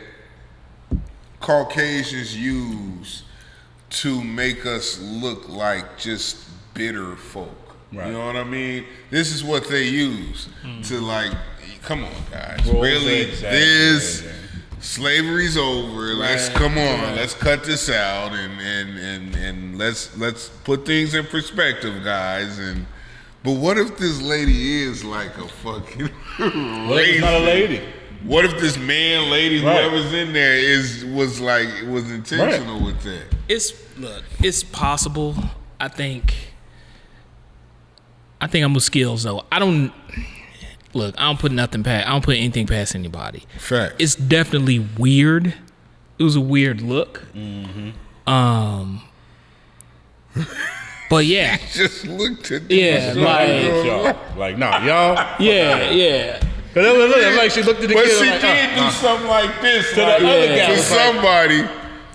Caucasians use to make us look like just bitter folk. Right. You know what I mean? This is what they use to like, come on, guys. Really, this slavery's over. Right. Let's come on. Let's cut this out and let's put things in perspective, guys. But what if this lady is like a fucking What if it's not a lady? What if this man, lady, whoever's in there was intentional with that? It's possible. I think I'm with skills though. I don't put anything past anybody. Fact. It's definitely weird. It was a weird look. But yeah. Just looked at y'all. Like, nah, y'all. Yeah. Cause it looked like she looked at the kid. But she did do something like this to the other guy. To somebody.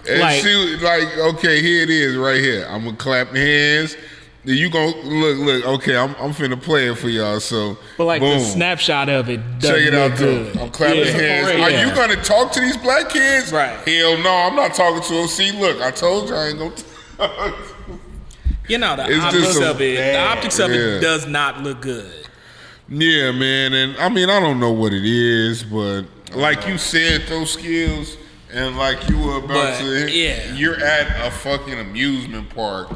And she was like, okay, here it is right here. I'm going to clap my hands. You gonna look, okay, I'm finna play it for y'all, so but like boom. The snapshot of it doesn't check it out, look good. I'm clapping hands. Are you gonna talk to these black kids? Right. Hell no, I'm not talking to them. See, look, I told you I ain't gonna talk. You know, the optics of it does not look good. Yeah, man, and I mean, I don't know what it is, but like you said, those skills, and like you were about you're at a fucking amusement park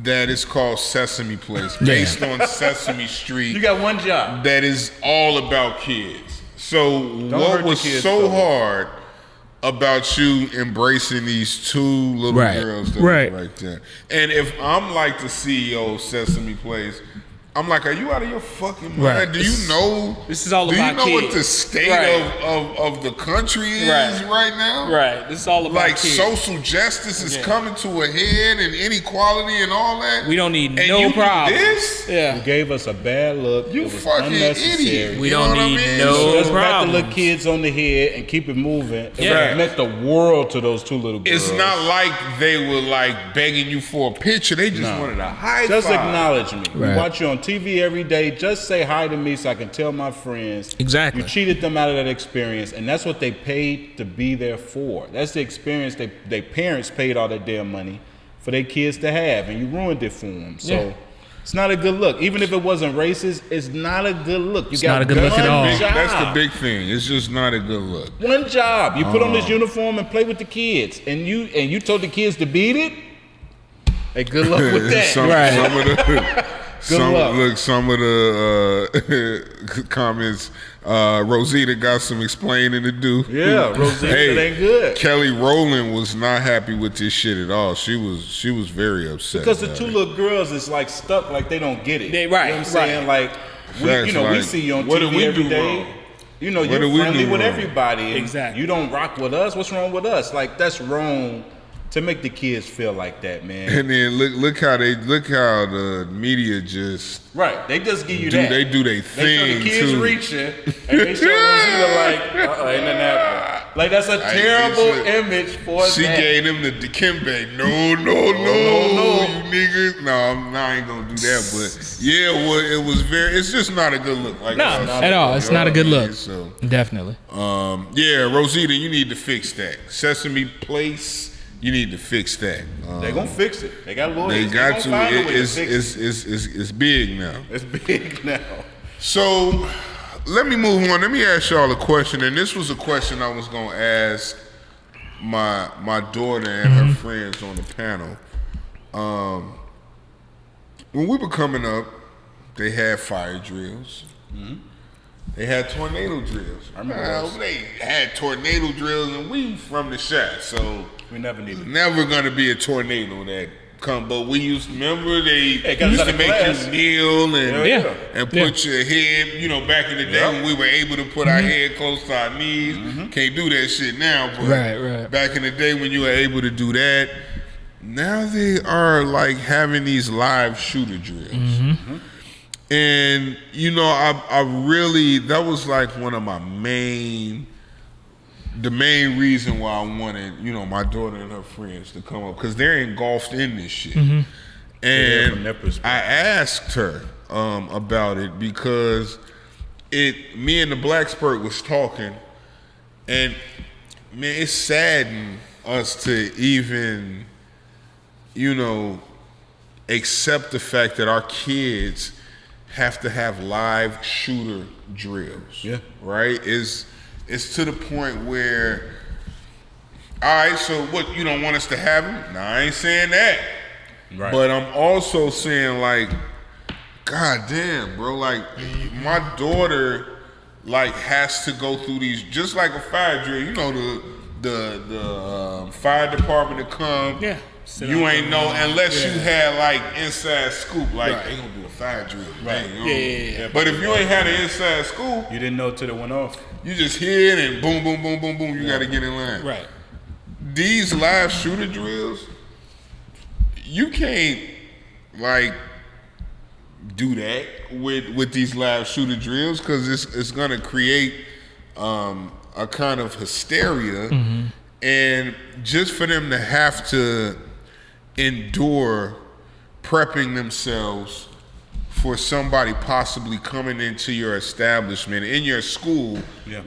that is called Sesame Place, based on Sesame Street. You got one job. That is all about kids. So what was so hard about you embracing these two little girls that was right there? And if I'm like the CEO of Sesame Place, I'm like, are you out of your fucking mind? Right. Do you know? This is all about kids. Do you know what the state of the country is right now? Right. This is all about like kids. Social justice is coming to a head, and inequality and all that. We don't need no problems. This? You gave us a bad look. You fucking idiot. We don't need no Just pat problems. the little kids on the head and keep it moving. It meant the world to those two little girls. It's not like they were like begging you for a picture. They just wanted a high five. Just acknowledge me. We watch you on TV every day. Just say hi to me so I can tell my friends. Exactly. You cheated them out of that experience, and that's what they paid to be there for. That's the experience their parents paid all that damn money for their kids to have, and you ruined it for them. So it's not a good look. Even if it wasn't racist, it's not a good look. It's not a good look at all. That's the big thing. It's just not a good look. One job. You put on this uniform and play with the kids, and you told the kids to beat it. Hey, good luck with that. Some of the comments, Rosita got some explaining to do. Yeah, Rosita, ain't good. Kelly Rowland was not happy with this shit at all. She was very upset. Because the two little girls is like stuck, like they don't get it. You know what I'm saying? Like, we see you on TV every day. Wrong? You know, you're friendly with everybody. Exactly. You don't rock with us. What's wrong with us? Like, that's wrong. To make the kids feel like that, man. And then look how the media just they just give you that. They do their thing. They show the kids reaching, and they show Rosita like, ain't nothing happening. Like that's a terrible image for she that. gave them the Dikembe. No, you niggas. No, I ain't gonna do that. But it was very. It's just not a good look. Like at all. It's not a good look. So definitely. Rosita, you need to fix that. Sesame Place. You need to fix that. They gonna fix it. They got lawyers. They got to. It's big now. It's big now. So let me move on. Let me ask y'all a question. And this was a question I was gonna ask my daughter and her friends on the panel. When we were coming up, they had fire drills. They had tornado drills. I remember they had tornado drills, and we from the shot, so we never gonna be a tornado that come. But we used to remember they used to make you kneel and put your head. You know, back in the day when we were able to put our head close to our knees. Can't do that shit now. But back in the day when you were able to do that, now they are like having these live shooter drills. And you know, I really, that was like one of the main reason why I wanted, you know, my daughter and her friends to come up, because they're engulfed in this shit. And I asked her about it because me and the Black Spurt was talking, And man, it's saddened us to even, accept the fact that our kids have to have live shooter drills. Yeah. Right? It's to the point where, all right, so what, you don't want us to have them? No, I ain't saying that. Right. But I'm also saying, like, God damn, bro, like, my daughter, like, has to go through these, just like a fire drill. The fire department to come. Yeah. You ain't know unless you had, like, inside scoop. Like, they gonna do a fire drill. Right. Yeah. But if you ain't had an inside scoop, You didn't know till it went off. you just hear it and boom, boom, boom, boom, boom, you gotta get in line. Right. These live shooter drills, you can't, like, do that with these live shooter drills, because it's gonna create a kind of hysteria, and just for them to have to endure prepping themselves for somebody possibly coming into your establishment, in your school,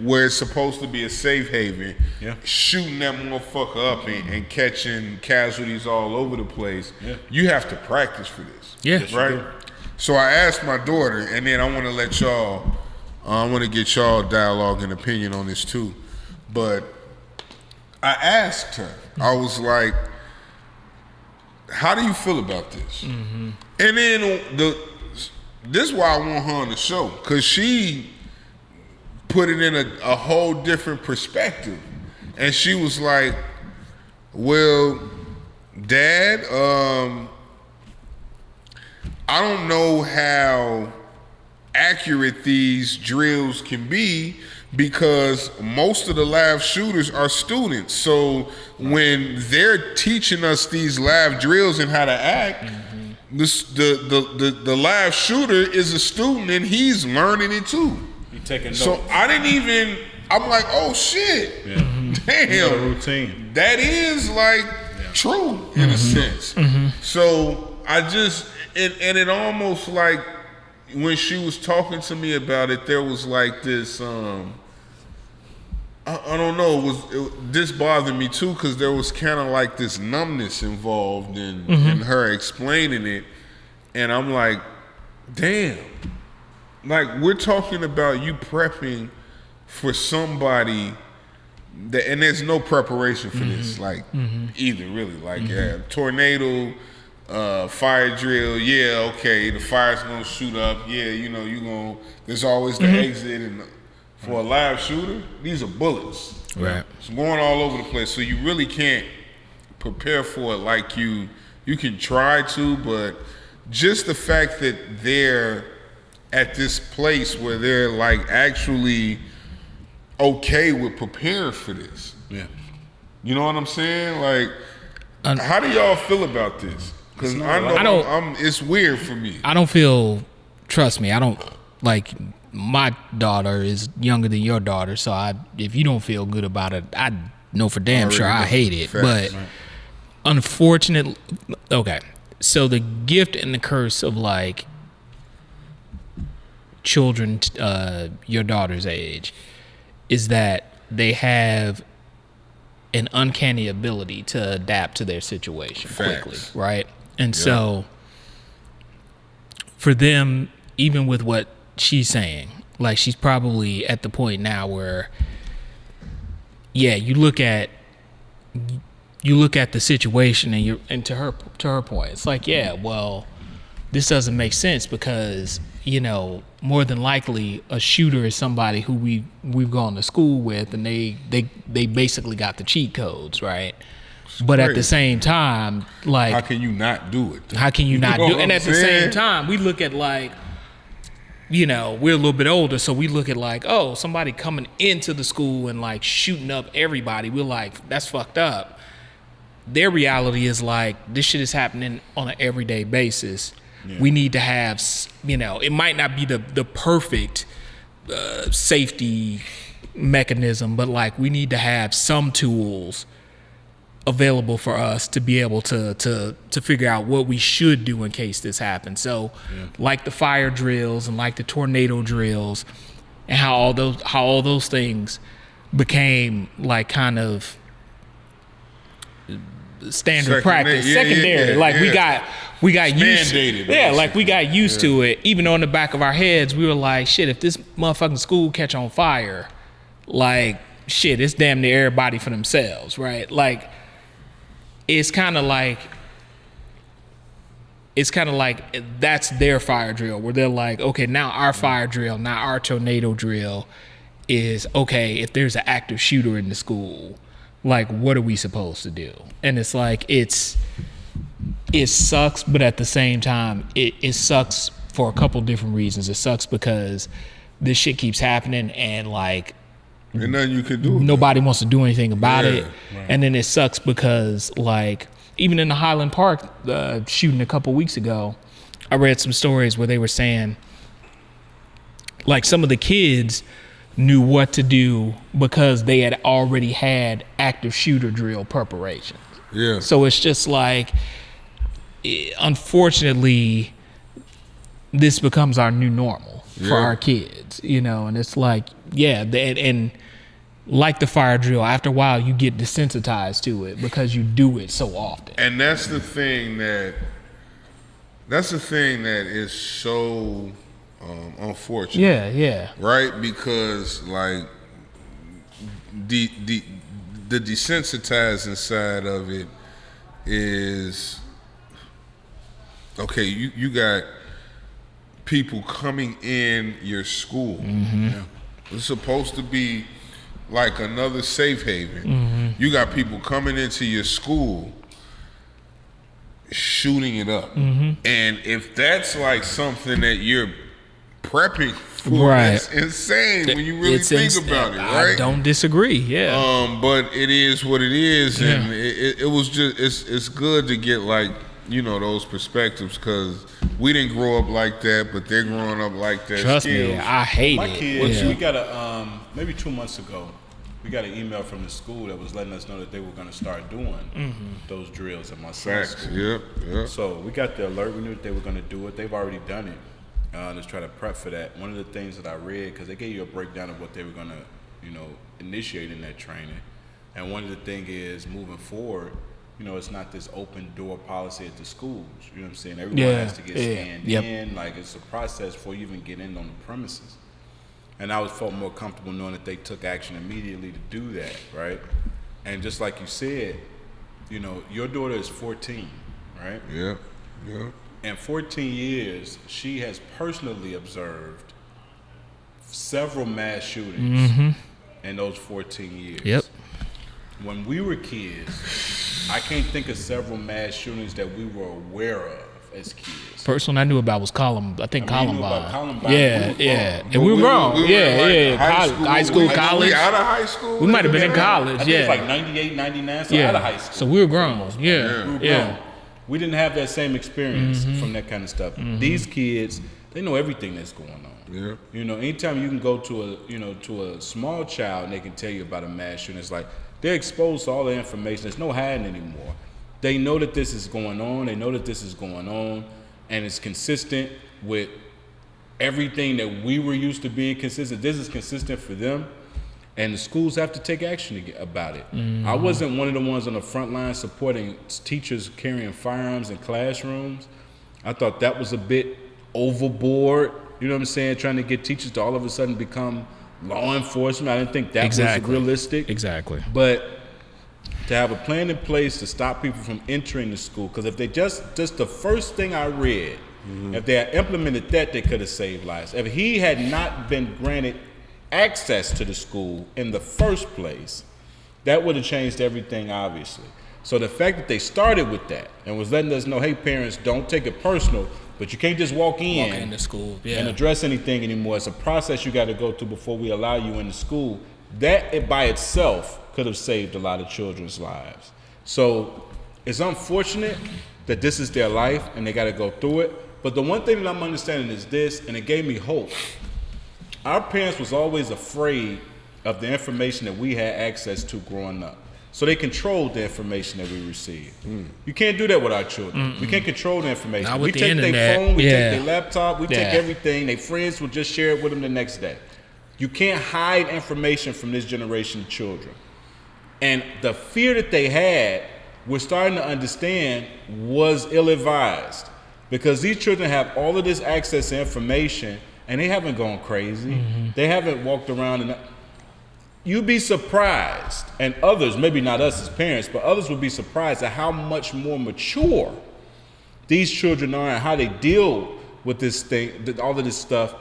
where it's supposed to be a safe haven, shooting that motherfucker up and catching casualties all over the place. You have to practice for this. Yeah. Right? So I asked my daughter, and then I want to let y'all, I want to get y'all dialogue and opinion on this too. But I asked her, I was like, how do you feel about this? And then this is why I want her on the show, because she put it in a whole different perspective. And she was like, well, Dad, I don't know how accurate these drills can be, because most of the live shooters are students. So when they're teaching us these live drills and how to act, the live shooter is a student and he's learning it too. You taking notes. So I'm like, oh shit. Damn. Routine. That is like true in a sense. So I just, and it almost like, when she was talking to me about it, there was like this, I don't know, this bothered me too, because there was kind of like this numbness involved in her explaining it. And I'm like, damn, like, we're talking about you prepping for somebody that, and there's no preparation for this, like, either, really. Like, tornado, fire drill, okay, the fire's gonna shoot up, there's always the exit, and for a live shooter, these are bullets. Right. It's going all over the place, so you really can't prepare for it like you can try to, but just the fact that they're at this place where they're like actually okay with preparing for this. Yeah. You know what I'm saying? Like, how do y'all feel about this? Because I know it's weird for me. I don't feel, trust me, I don't, like, my daughter is younger than your daughter, so if you don't feel good about it, I know for damn sure I hate it. But unfortunately, okay, so the gift and the curse of, like, children your daughter's age is that they have an uncanny ability to adapt to their situation quickly, right? And so for them, even with what she's saying, like, she's probably at the point now where, you look at the situation and to her point, it's like, well, this doesn't make sense, because, more than likely a shooter is somebody who we've gone to school with, and they basically got the cheat codes, right? But crazy. At the same time, like, how can you not do it? How can you not do it? And at the same time, we look at, like, we're a little bit older, so we look at, like, oh, somebody coming into the school and, like, shooting up everybody. We're like, that's fucked up. Their reality is, like, this shit is happening on an everyday basis. We need to have, it might not be the perfect safety mechanism, but, like, we need to have some tools available for us to be able to figure out what we should do in case this happens. So, like the fire drills and like the tornado drills, and how all those things became like kind of standard practice, secondary. We got used to, we got used to it. Even though in the back of our heads we were like, shit, if this motherfucking school catch on fire, like shit, it's damn near everybody for themselves, right? Like it's kind of like that's their fire drill, where they're like, okay, now our fire drill, now our tornado drill is, okay, if there's an active shooter in the school, like what are we supposed to do? And it's like it sucks, but at the same time it sucks for a couple different reasons. It sucks because this shit keeps happening and like and nothing you can do. Nobody wants to do anything about it. Right. And then it sucks because like even in the Highland Park shooting a couple weeks ago, I read some stories where they were saying like some of the kids knew what to do because they had already had active shooter drill preparations. Yeah. So it's just like, unfortunately, this becomes our new normal for our kids, you know, and it's like, and like the fire drill, after a while you get desensitized to it because you do it so often. And that's the thing that is so unfortunate. Yeah. Right? Because like the desensitizing side of it is, okay, you got people coming in your school. Mm-hmm. Yeah. It's supposed to be like another safe haven. Mm-hmm. You got people coming into your school shooting it up. Mm-hmm. And if that's like something that you're prepping for, it's insane when you really think about it, right? I don't disagree, but it is what it is, and it was just, it's good to get like, you know, those perspectives, because we didn't grow up like that, but they're growing up like that. Trust me, I hate my it. Kids, we got maybe 2 months ago, we got an email from the school that was letting us know that they were going to start doing those drills at my son's school. Yep. So we got the alert. We knew that they were going to do it. They've already done it. Let's try to prep for that. One of the things that I read, because they gave you a breakdown of what they were going to, you know, initiate in that training. And one of the things is, moving forward, you know, it's not this open door policy at the schools. You know what I'm saying? Everyone has to get scanned in. Like, it's a process before you even get in on the premises. And I felt more comfortable knowing that they took action immediately to do that, right? And just like you said, you know, your daughter is 14, right? Yeah. In 14 years, she has personally observed several mass shootings in those 14 years. Yep. When we were kids, I can't think of several mass shootings that we were aware of as kids. First one I knew about was Columbine. Columbine. Yeah. And we were grown. High school, college. We out of high school? We might have been in college, I think it's like 98, 99, so out of high school. So we were grown. We were grown. We didn't have that same experience from that kind of stuff. These kids, they know everything that's going on. Yeah. You know, anytime you can go to a small child and they can tell you about a mass shooting, it's like they're exposed to all the information. There's no hiding anymore. They know that this is going on. They know that this is going on, and it's consistent with everything that we were used to being consistent. This is consistent for them, and the schools have to take action about it. I wasn't one of the ones on the front line supporting teachers carrying firearms in classrooms. I thought that was a bit overboard. You know what I'm saying? Trying to get teachers to all of a sudden become law enforcement. I didn't think that was realistic. Exactly. But to have a plan in place to stop people from entering the school, because if they just the first thing I read, if they had implemented that, they could have saved lives. If he had not been granted access to the school in the first place, that would have changed everything, obviously. So the fact that they started with that and was letting us know, hey, parents, don't take it personal, but you can't just walk in the school and address anything anymore. It's a process you got to go through before we allow you in the school. That by itself could have saved a lot of children's lives. So it's unfortunate that this is their life and they got to go through it. But the one thing that I'm understanding is this, and it gave me hope. Our parents was always afraid of the information that we had access to growing up. So they controlled the information that we received. You can't do that with our children. We can't control the information. Not We with the take internet. their phone, we Yeah. take their laptop, we take everything. Their friends will just share it with them the next day. You can't hide information from this generation of children. And the fear that they had, we're starting to understand, was ill-advised. Because these children have all of this access to information, and they haven't gone crazy. Mm-hmm. They haven't walked around and... You'd be surprised, and others, maybe not us as parents, but others would be surprised at how much more mature these children are and how they deal with this thing, all of this stuff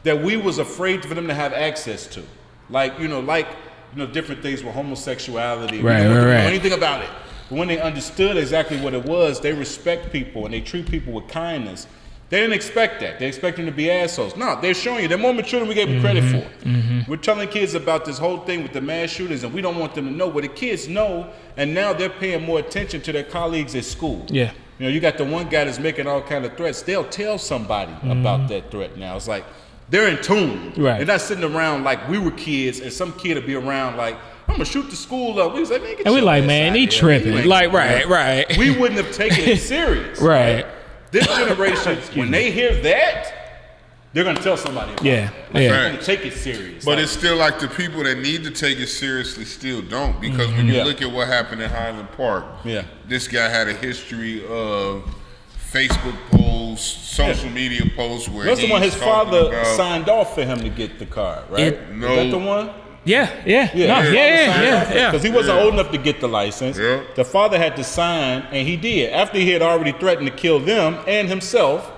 that we was afraid for them to have access to. Like different things with homosexuality. Right, we don't right. know anything about it. But when they understood exactly what it was, they respect people and they treat people with kindness. They didn't expect that. They expect them to be assholes. No, they're showing you they're more mature than we gave them credit for. Mm-hmm. We're telling kids about this whole thing with the mass shooters, and we don't want them to know. But the kids know, and now they're paying more attention to their colleagues at school. Yeah. You got the one guy that's making all kind of threats. They'll tell somebody about that threat now. It's like they're in tune. Right. They're not sitting around like we were kids, and some kid will be around like, I'm gonna shoot the school up. We was like, man, get and we your like, ass man, out he here. tripping. Like, right. We wouldn't have taken it serious. Right. This generation, when they hear that, they're going to tell somebody about it. They're going to take it serious. But it's still like the people that need to take it seriously still don't. Because when you look at what happened in Highland Park, this guy had a history of Facebook posts, social media posts where that's the one his father signed off for him to get the card, right? Is that the one? Yeah. Because he wasn't old enough to get the license. Yeah. The father had to sign, and he did. After he had already threatened to kill them and himself,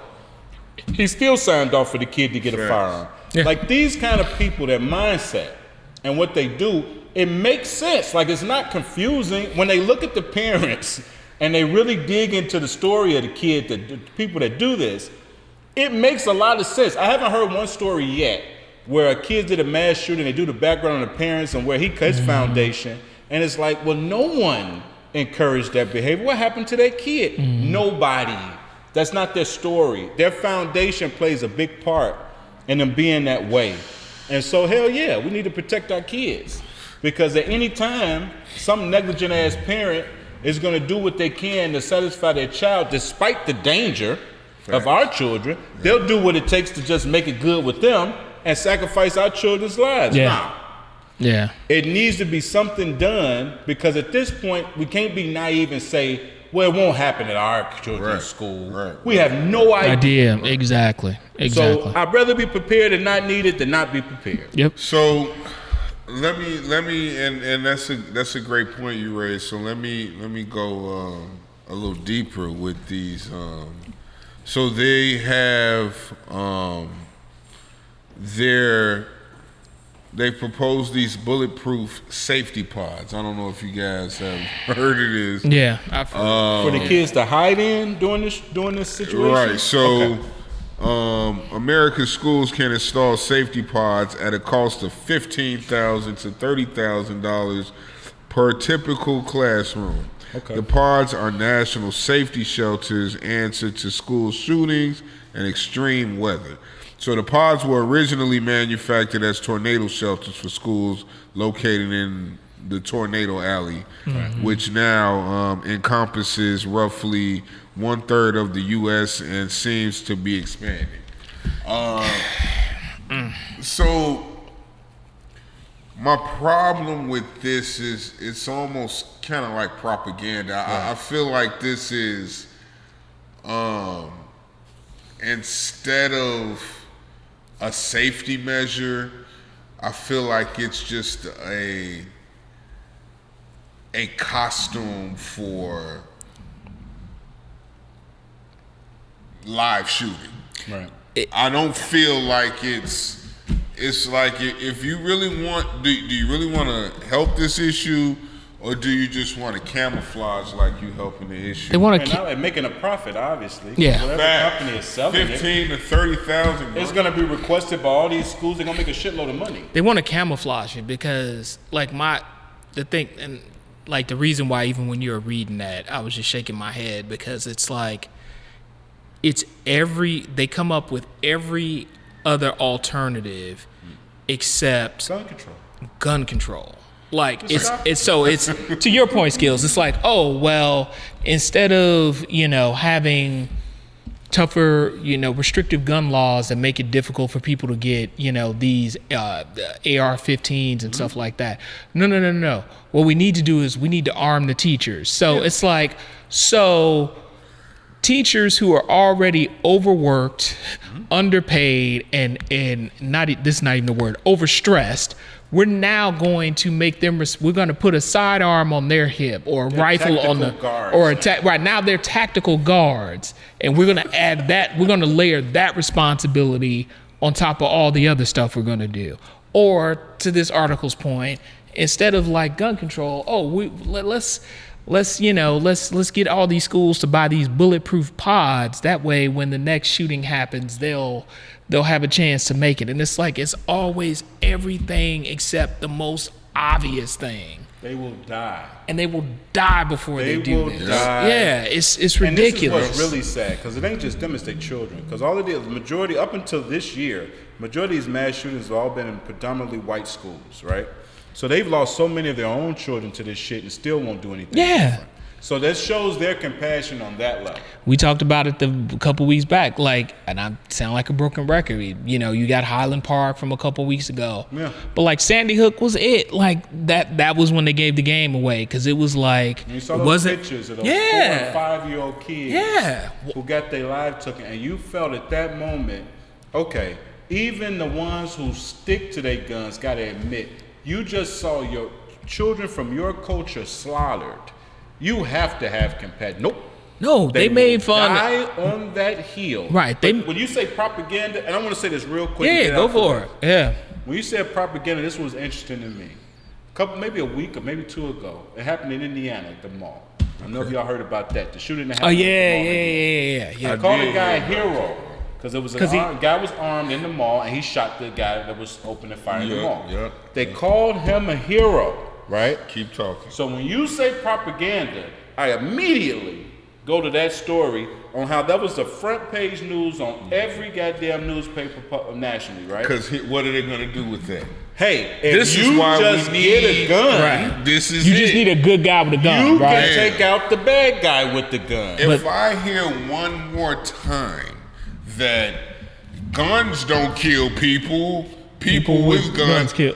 he still signed off for the kid to get a firearm. Yeah. Like these kind of people, their mindset and what they do, it makes sense. Like it's not confusing when they look at the parents and they really dig into the story of the kid, the people that do this. It makes a lot of sense. I haven't heard one story yet where a kid did a mass shooting, they do the background on the parents and where he cut his foundation, and it's like, well, no one encouraged that behavior. What happened to that kid? Nobody. That's not their story. Their foundation plays a big part in them being that way. And so, hell yeah, we need to protect our kids. Because at any time, some negligent ass parent is gonna do what they can to satisfy their child despite the danger of our children. They'll do what it takes to just make it good with them and sacrifice our children's lives. Yeah. It needs to be something done because at this point, we can't be naive and say, well, it won't happen at our children's school. We have no idea. Exactly. So I'd rather be prepared and not need it than not be prepared. Yep. So let me, and that's a great point you raised. So let me go a little deeper with these. So they have they proposed these bulletproof safety pods. I don't know if you guys have heard of this. Yeah, I've heard. For the kids to hide in during this situation. Right. So, America's schools can install safety pods at a cost of $15,000 to $30,000 per typical classroom. Okay. The pods are national safety shelters answer to school shootings and extreme weather. So the pods were originally manufactured as tornado shelters for schools located in the Tornado Alley, which now encompasses roughly 1/3 of the U.S. and seems to be expanding. So my problem with this is it's almost kind of like propaganda. I feel like this is instead of a safety measure, I feel like it's just a costume for live shooting. Right. I don't feel like it's like if you really want, do you really want to help this issue, or do you just want to camouflage like you helping the issue? They want to and making a profit, obviously. Yeah. Whatever company is selling $15,000 to $30,000. It's going to be requested by all these schools. They're going to make a shitload of money. They want to camouflage it because, like, the reason why even when you were reading that, I was just shaking my head because it's like, they come up with every other alternative except gun control. Like it's to your point, Skills. It's like, oh well, instead of having tougher, restrictive gun laws that make it difficult for people to get, these AR-15s and stuff like that. No. What we need to do is we need to arm the teachers. So it's like, teachers who are already overworked, underpaid, and this is not even the word, overstressed, we're now going to make them, we're going to put a sidearm on their hip or a rifle on the guards. Right now they're tactical guards, and we're going to add that, we're going to layer that responsibility on top of all the other stuff we're going to do. Or to this article's point, instead of like gun control, let's get all these schools to buy these bulletproof pods. That way, when the next shooting happens, they'll have a chance to make it. And it's like, it's always everything except the most obvious thing. They will die. And they will die before they do this. Die. Yeah, it's ridiculous. And this is what's really sad, because it ain't just them, it's their children. Because all it is, the majority, up until this year, majority of these mass shootings have all been in predominantly white schools, right? So they've lost so many of their own children to this shit and still won't do anything. Yeah. Different. So that shows their compassion on that level. We talked about it a couple weeks back, and I sound like a broken record. You got Highland Park from a couple weeks ago. Yeah. But like Sandy Hook was it. Like that was when they gave the game away, because it was like, and you saw those pictures of those 4 and 5-year-old kids who got their lives taken, and you felt at that moment, okay, even the ones who stick to their guns got to admit, you just saw your children from your culture slaughtered. You have to have compassion. Nope. No, they made fun. Die on that hill. Right. When you say propaganda, and I want to say this real quick. Yeah, go for it. Yeah. When you said propaganda, this was interesting to me. Maybe a week or maybe 2 ago, it happened in Indiana at the mall. I don't know if y'all heard about that. The shooting that happened at the mall. Yeah. I called the guy a hero. Because it was guy was armed in the mall, and he shot the guy that was opening fire in the mall. They called him a hero, right? Keep talking. So when you say propaganda, I immediately go to that story on how that was the front page news on every goddamn newspaper nationally, right? Because what are they going to do with that? Hey, if you just get a gun, right. You just need a good guy with a gun, you can take out the bad guy with the gun. If I hear one more time that guns don't kill people with guns kill.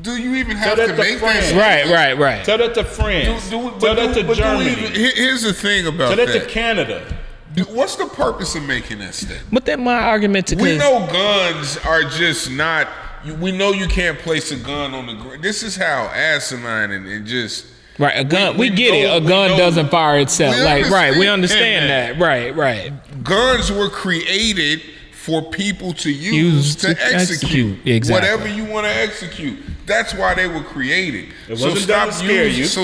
Do you even have to make that? Right. Tell that to France. Tell that to Germany. Here's the thing about that. Tell that to Canada. What's the purpose of making that statement? But then my argument we know guns are just not. We know you can't place a gun on the ground. This is how asinine and just. Right, a gun. We get it. A gun doesn't fire itself. We understand that. Right. Guns were created for people to use to execute whatever you want to execute. That's why they were created. So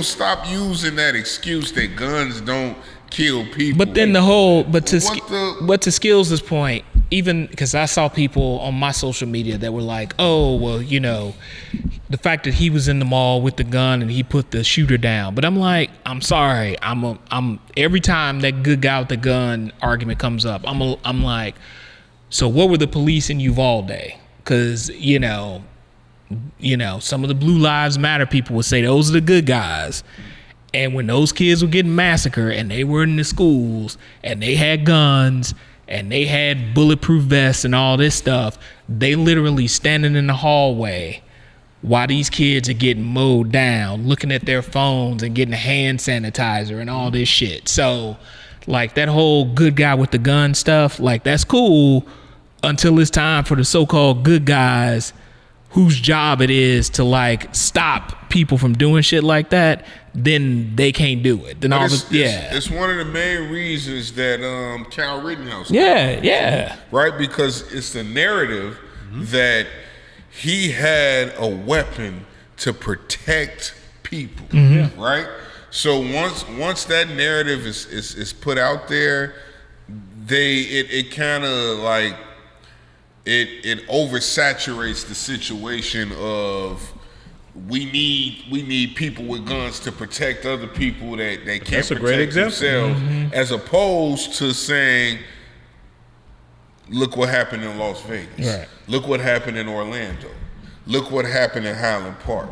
stop using that excuse that guns don't kill people. But then to Skills' point, even because I saw people on my social media that were like, oh, well, the fact that he was in the mall with the gun and he put the shooter down. But I'm like, I'm sorry. I'm every time that good guy with the gun argument comes up, I'm like, so what were the police in Uvalde? Because, some of the Blue Lives Matter people would say those are the good guys. And when those kids were getting massacred and they were in the schools and they had guns and they had bulletproof vests and all this stuff, they literally standing in the hallway while these kids are getting mowed down, looking at their phones and getting hand sanitizer and all this shit. So, like, that whole good guy with the gun stuff, like, that's cool until it's time for the so-called good guys whose job it is to, like, stop people from doing shit like that. Then they can't do it. Then it's one of the main reasons that Cal Rittenhouse. Yeah. Right, because it's the narrative that he had a weapon to protect people. Right. So once that narrative is put out there, it kind of like it oversaturates the situation of. We need people with guns to protect other people that they can't protect themselves, as opposed to saying, look what happened in Las Vegas. Right. Look what happened in Orlando. Look what happened in Highland Park.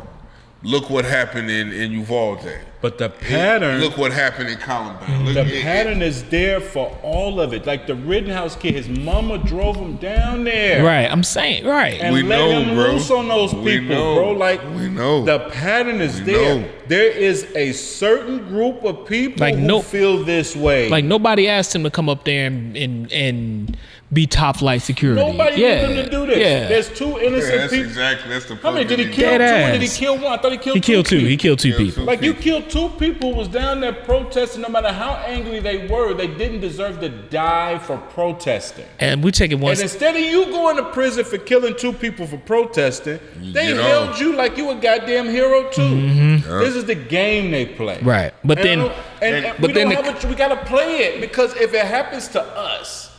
Look what happened in Uvalde. But the pattern... Look what happened in Columbine. The pattern is there for all of it. Like the Rittenhouse kid, his mama drove him down there. Right, I'm saying, right. And let him loose on those people, bro. Like, the pattern is there. There is a certain group of people who feel this way. Like, nobody asked him to come up there and be top flight security. Nobody asked him to do this. Yeah. There's two innocent people. That's the point. How many did he kill? Two? Did he kill one? I thought he killed two. He killed two people. Like, you killed two people who was down there protesting. No matter how angry they were, they didn't deserve to die for protesting. And we take it once. And instead of you going to prison for killing two people for protesting, they held you like you a goddamn hero too. Mm-hmm. This is the game they play. Right. But we gotta play it, because if it happens to us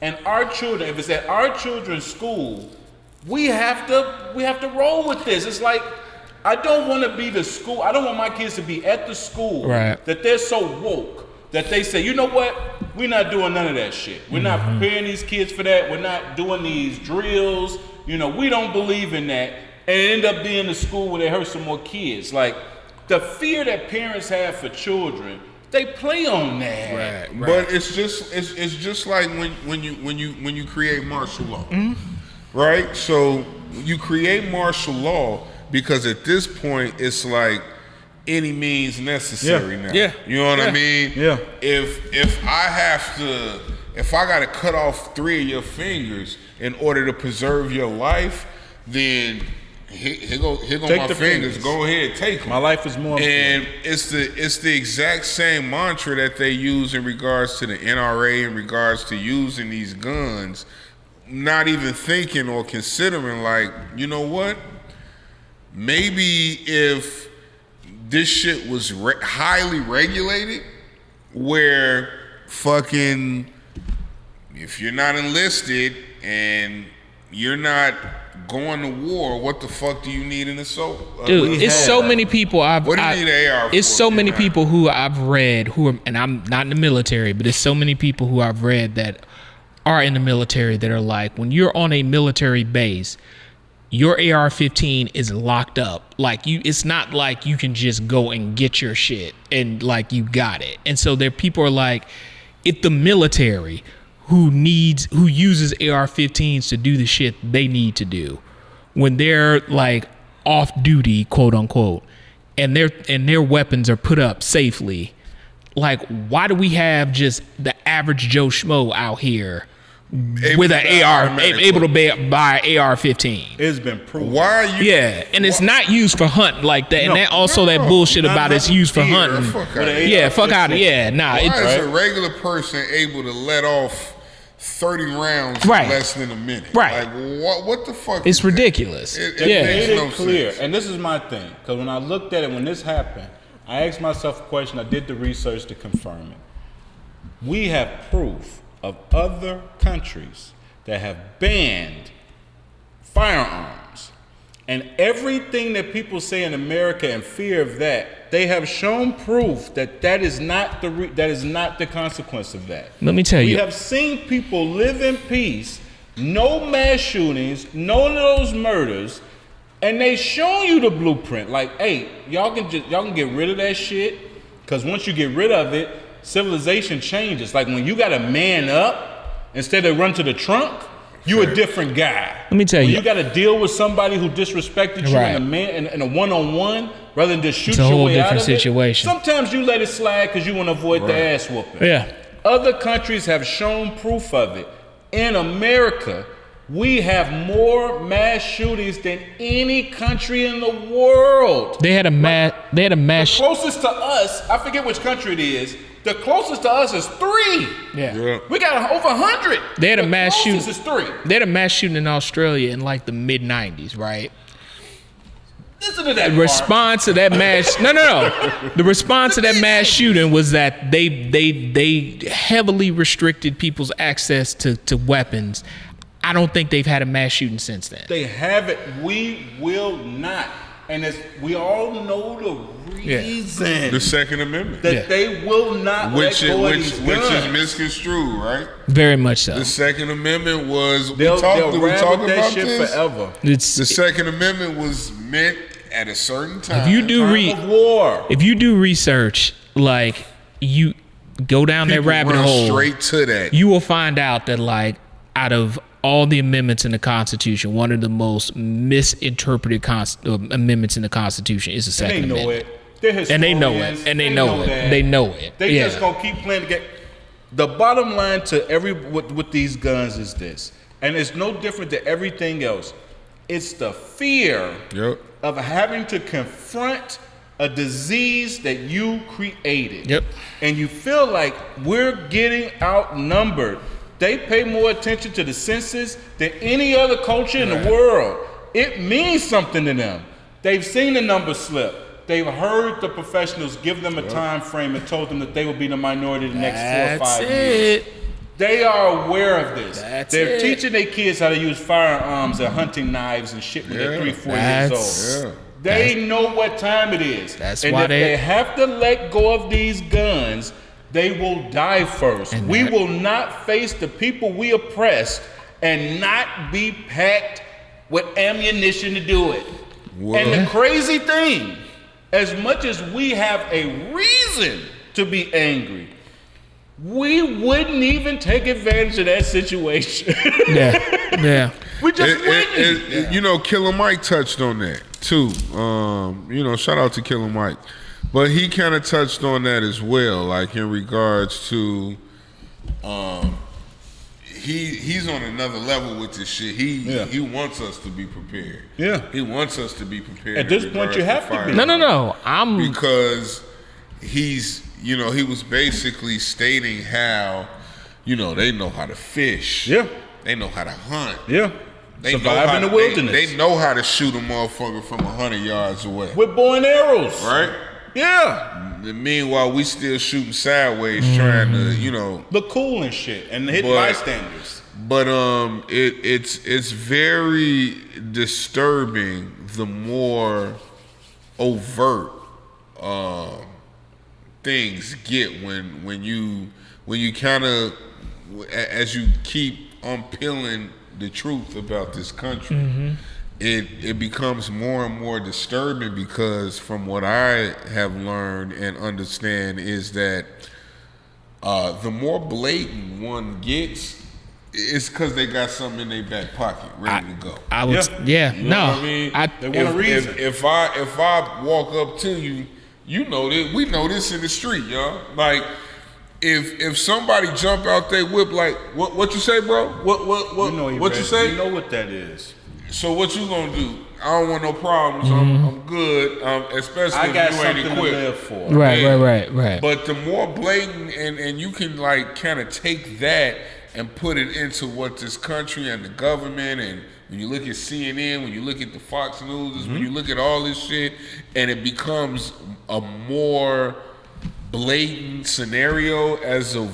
and our children, if it's at our children's school, we have to roll with this. It's like, I don't want to be the school. I don't want my kids to be at the school that they're so woke that they say, you know what? We're not doing none of that shit. We're not preparing these kids for that. We're not doing these drills. You know, we don't believe in that. And it end up being the school where they hurt some more kids. Like, the fear that parents have for children, they play on that. Right. But it's just like when you create martial law. Right? So you create martial law because at this point it's like any means necessary now. Yeah. You know what I mean? Yeah. If I gotta cut off 3 of your fingers in order to preserve your life, then here go my fingers. Go ahead, take them. My life is more important. And it's the exact same mantra that they use in regards to the NRA, in regards to using these guns, not even thinking or considering, like, you know what? Maybe if this shit was highly regulated, where fucking, if you're not enlisted and you're not going to war, what the fuck do you need in assault? Dude, it's so many people What do you need an AR for? It's so many people who I've read and I'm not in the military, but it's so many people who I've read that are in the military that are like, when you're on a military base, your AR-15 is locked up. Like, it's not like you can just go and get your shit and like you got it. And so there people are like, if the military who uses AR-15s to do the shit they need to do when they're like off duty, quote unquote, and their weapons are put up safely, like, why do we have just the average Joe Schmo out here with an AR, able to buy AR-15? It's been proven. Why are you? Yeah, and it's not used for hunting like that. And that also that bullshit about it's used for hunting. Fuck out of here. Nah. Why is a regular person able to let off 30 rounds in less than a minute? Right. Like, what the fuck? It's ridiculous. It makes no clear. sense. And this is my thing, because when I looked at it, when this happened, I asked myself a question. I did the research to confirm it. We have proof of other countries that have banned firearms, and everything that people say in America in fear of that, they have shown proof that that is not the consequence of that. Let me tell you, we have seen people live in peace, no mass shootings, none of those murders, and they show you the blueprint. Like, hey, y'all can get rid of that shit, because once you get rid of it, civilization changes. Like, when you got to man up instead of run to the trunk, you a different guy. Let me tell you, you got to deal with somebody who disrespected you in a one-on-one rather than just shoot your way out of it. It's a whole different situation. Sometimes you let it slide because you want to avoid the ass whooping. Yeah. Other countries have shown proof of it. In America, we have more mass shootings than any country in the world. They had a mass. The closest to us, I forget which country it is. The closest to us is 3. Yeah. We got over 100. They had a mass shooting. Is 3. They had a mass shooting in Australia in like the mid '90s, right? Listen to that. The response to that mass. No. The response to that mass shooting was that they heavily restricted people's access to weapons. I don't think they've had a mass shooting since then. They haven't. We will not. And we all know the reason. The Second Amendment. That they will not which let go of these which guns. is misconstrued, right? Very much so. The Second Amendment was... They'll we talk ride about with that shit this? forever. The Second Amendment was meant at a certain time. If you do war, if you do research, like you go down that rabbit hole, straight to that, you will find out that like out of all the amendments in the Constitution, one of the most misinterpreted amendments in the Constitution is the Second Amendment. And they know it. And they know it. They know it. They just gonna keep playing the game. The bottom line to with these guns is this, and it's no different than everything else. It's the fear of having to confront a disease that you created. Yep. And you feel like we're getting outnumbered. They pay more attention to the census than any other culture in the world. It means something to them. They've seen the numbers slip. They've heard the professionals give them a time frame and told them that they will be the minority the next 4 or 5 years. They are aware of this. They're teaching their kids how to use firearms and hunting knives and shit when they're 3-4 years old. They know what time it is. And if they have to let go of these guns, they will die first. We will not face the people we oppressed and not be packed with ammunition to do it. And the crazy thing, as much as we have a reason to be angry, we wouldn't even take advantage of that situation. We just wouldn't. You know, Killer Mike touched on that too. You know, shout out to Killer Mike. But he kind of touched on that as well, like in regards to he's on another level with this shit. He wants us to be prepared. He wants us to be prepared. At this point, you have to be. No. Because he was basically stating how, they know how to fish. They know how to hunt. They survive in the wilderness. They know how to shoot a motherfucker from 100 yards away. With bow and arrows. Right? And meanwhile, we still shooting sideways trying to, look cool and shit and hit bystanders. But it's very disturbing the more overt things get when you kind of, as you keep unpeeling the truth about this country, it becomes more and more disturbing, because from what I have learned and understand is that the more blatant one gets, it's because they got something in their back pocket ready to go. You know what I mean? They want a reason. If I walk up to you, we know this in the street, y'all. Like, if somebody jump out their whip, like, what you say, bro? What you say? You know what that is. So what you gonna do? I don't want no problems. I'm good. Especially if you ain't something equipped. to live for. Right. But the more blatant, and you can like kind of take that and put it into what this country and the government, and when you look at CNN, when you look at the Fox News, when you look at all this shit, and it becomes a more blatant scenario as of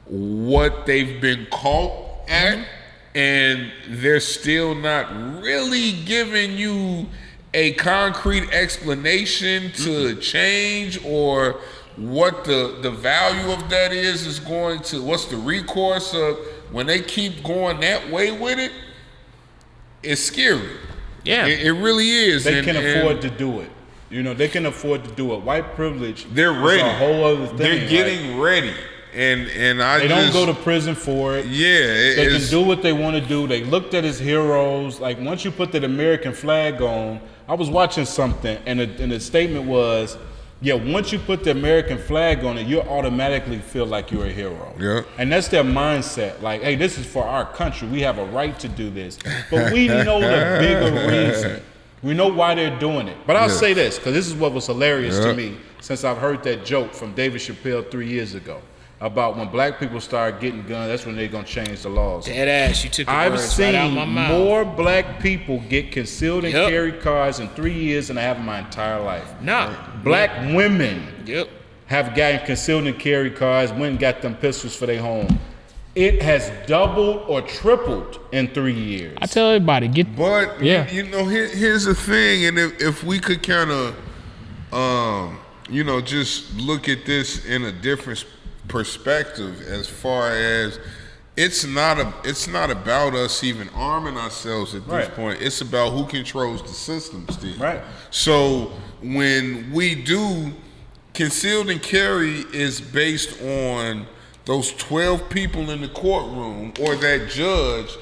what they've been caught at, and they're still not really giving you a concrete explanation to change, or what the value of that is going to, what's the recourse of when they keep going that way with it. It's scary. It really is. They can afford to do it. They can afford to do it. White privilege. They're ready. Is a whole other thing. They're getting ready. And they don't go to prison for it. They can do what they want to do. They looked at as heroes. Like, once you put that American flag on, I was watching something, and the statement was, once you put the American flag on it, you automatically feel like you're a hero. And that's their mindset. Like, hey, this is for our country. We have a right to do this. But we know the bigger reason. We know why they're doing it. But I'll say this, because this is what was hilarious to me, since I've heard that joke from David Chappelle 3 years ago, about when black people start getting guns, that's when they're going to change the laws. Dead ass, you took the I've words seen right out my mouth. more black people get concealed and carry cars in 3 years than I have in my entire life. Black women have gotten concealed and carry cars, went and got them pistols for their home. It has doubled or tripled in 3 years. I tell everybody, here's the thing, and if we could kind of, just look at this in a different perspective, as far as it's not about us even arming ourselves at this point. It's about who controls the system still. Right. So when we do, concealed and carry is based on those 12 people in the courtroom or that judge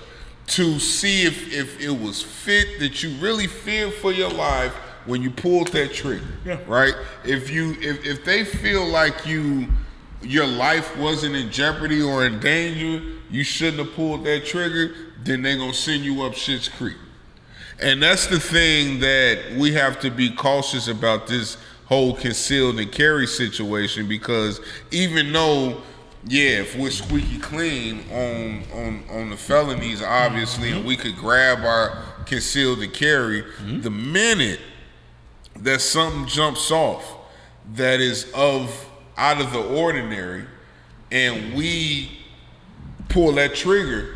to see if it was fit that you really feared for your life when you pulled that trigger. Yeah. Right? If they feel like your life wasn't in jeopardy or in danger, you shouldn't have pulled that trigger, then they're gonna send you up shit's creek. And that's the thing that we have to be cautious about this whole concealed and carry situation, because even though, if we're squeaky clean on the felonies, obviously, and we could grab our concealed and carry, the minute that something jumps off that is out of the ordinary and we pull that trigger,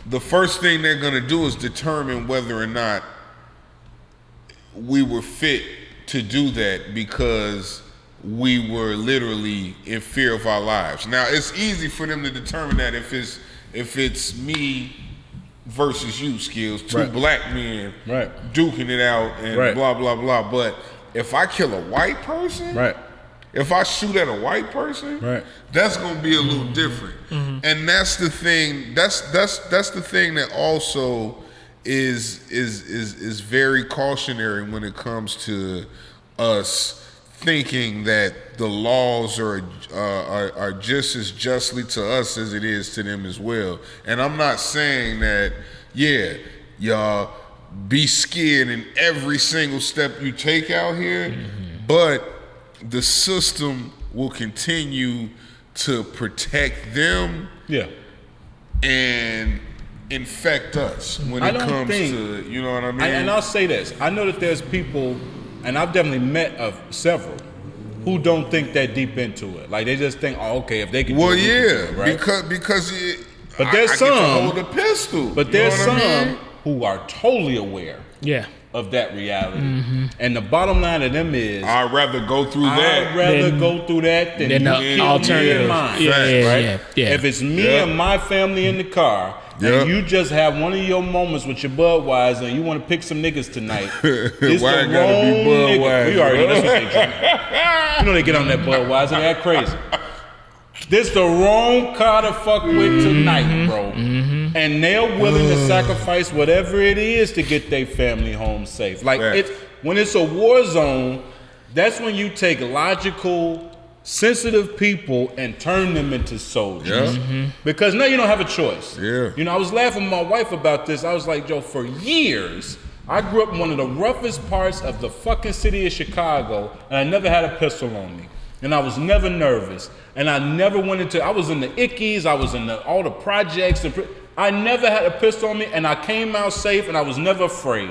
the first thing they're going to do is determine whether or not we were fit to do that because we were literally in fear of our lives. Now, it's easy for them to determine that if it's me versus you, Skills, two black men duking it out and blah, blah, blah. But if I kill a white person, if I shoot at a white person, that's gonna be a little different. And that's the thing. That's the thing that also is very cautionary when it comes to us thinking that the laws are just as justly to us as it is to them as well. And I'm not saying that, y'all be scared in every single step you take out here, but the system will continue to protect them and infect us when it comes to, you know what I mean? And I'll say this. I know that there's people, and I've definitely met several, who don't think that deep into it. Like, they just think, oh, okay, if they can do it, we can do it, right? because but there's some get to hold a pistol. But there's some who are totally aware of that reality. And the bottom line of them is, I'd rather go through that. I'd rather go through that than the alternative. Mine. Yeah. If it's me and my family in the car, and you just have one of your moments with your Budweiser and you want to pick some niggas tonight, it's Why the it gotta be wrong Budweiser? nigga. You already know that's what they drink. You know they get on that Budweiser, they act crazy. This the wrong car to fuck with tonight, bro. And they're willing to sacrifice whatever it is to get their family home safe. Like, when it's a war zone, that's when you take logical, sensitive people and turn them into soldiers. Because now you don't have a choice. You know, I was laughing with my wife about this. I was like, Joe, for years, I grew up in one of the roughest parts of the fucking city of Chicago, and I never had a pistol on me. And I was never nervous. And I never went into, I was in the Ickies, I was in all the projects. I never had a pistol on me, and I came out safe, and I was never afraid.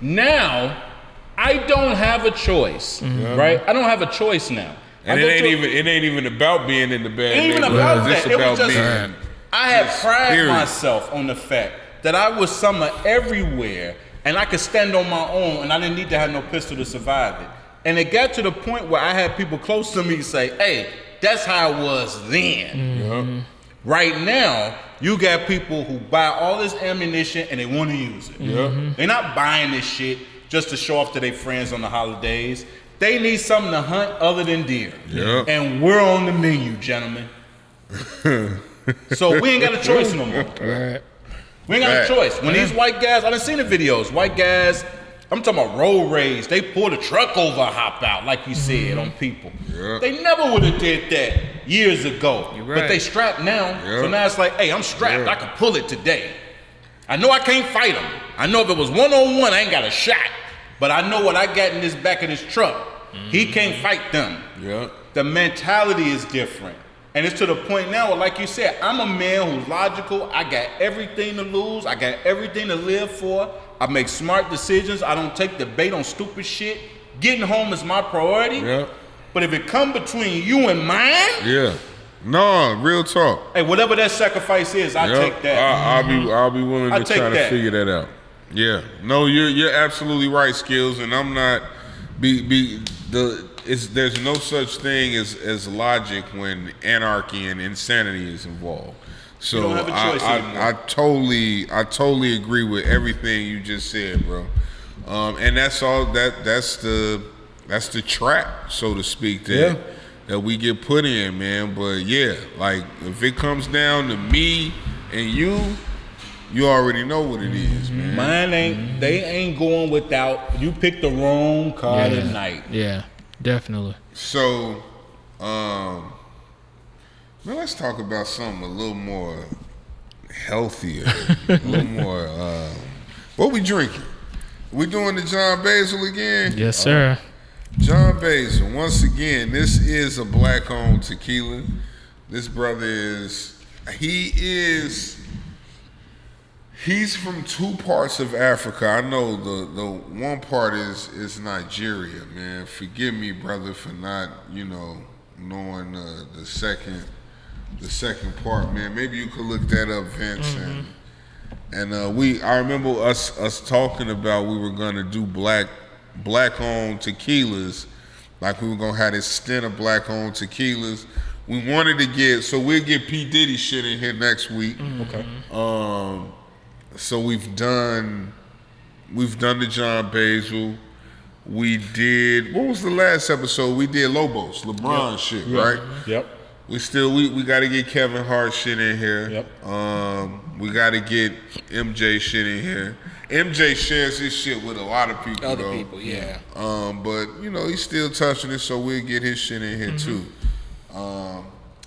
Now, I don't have a choice, right? I don't have a choice now. And it ain't even about being in the bad ain't even neighborhood. about that. It's It about was just, being. I had pride period. myself on the fact that I was summer everywhere, and I could stand on my own, and I didn't need to have no pistol to survive it. And it got to the point where I had people close to me say, hey, that's how it was then. Right now, you got people who buy all this ammunition and they want to use it. They're not buying this shit just to show off to their friends on the holidays. They need something to hunt other than deer. And we're on the menu, gentlemen. So we ain't got a choice no more. We ain't got a choice. When these white guys, I done seen the videos, white guys, I'm talking about road rage. They pull the truck over, hop out, like you said, on people. They never would have did that years ago. But they strapped now. So now it's like, hey, I'm strapped. I can pull it today. I know I can't fight them. I know if it was one-on-one, I ain't got a shot. But I know what I got in this back of this truck. He can't fight them. The mentality is different. And it's to the point now where, like you said, I'm a man who's logical. I got everything to lose. I got everything to live for. I make smart decisions. I don't take the bait on stupid shit. Getting home is my priority. But if it come between you and mine, no, real talk. Hey, whatever that sacrifice is, I take that. I'll be willing to try to figure that out. No, you're absolutely right, Skills, and I'm not. There's no such thing as logic when anarchy and insanity is involved. So you don't have a choice anymore. I totally agree with everything you just said, bro. And that's all that's the trap, so to speak, that we get put in, man. But yeah, like if it comes down to me and you already know what it is, man. Mine they ain't going without you picked the wrong card tonight. Yeah, definitely. So man, let's talk about something a little more healthier, a little more. What we drinking? We doing the John Basil again? Yes, sir. John Basil. Once again, this is a black-owned tequila. This brother he's from two parts of Africa. I know the one part is Nigeria, man. Forgive me, brother, for not knowing the second part, man. Maybe you could look that up, Vince. And I remember us talking about we were gonna do black owned tequilas, like we were gonna have this stint of black owned tequilas. We wanted to we'll get P. Diddy shit in here next week. Okay. So we've done the John Basil. We did, what was the last episode? We did Lobos, LeBron shit, right? Yep. We got to get Kevin Hart shit in here. Yep. We got to get MJ shit in here. MJ shares his shit with a lot of people. Other people, yeah. But he's still touching it, so we'll get his shit in here too.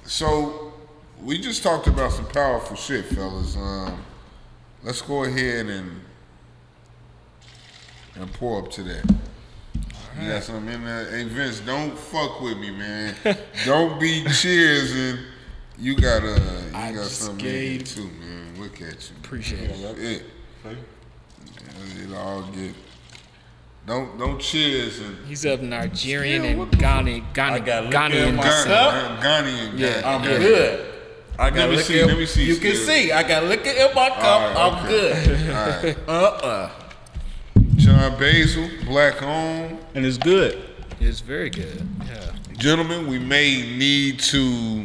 So we just talked about some powerful shit, fellas. Let's go ahead and pour up to that. You got something in there? Hey, Vince, don't fuck with me, man. Don't be cheersing. You got something in here too, man. Look at you. Appreciate it. It all get. Don't cheers and. He's of Nigerian and Ghanaian. Ghanaian. Yeah, I'm good. I got liquor. Let me see. You can see. I got liquor in my cup. I'm good. All right. John Basil, black owned. And it's good. It's very good. Yeah. Gentlemen, we may need to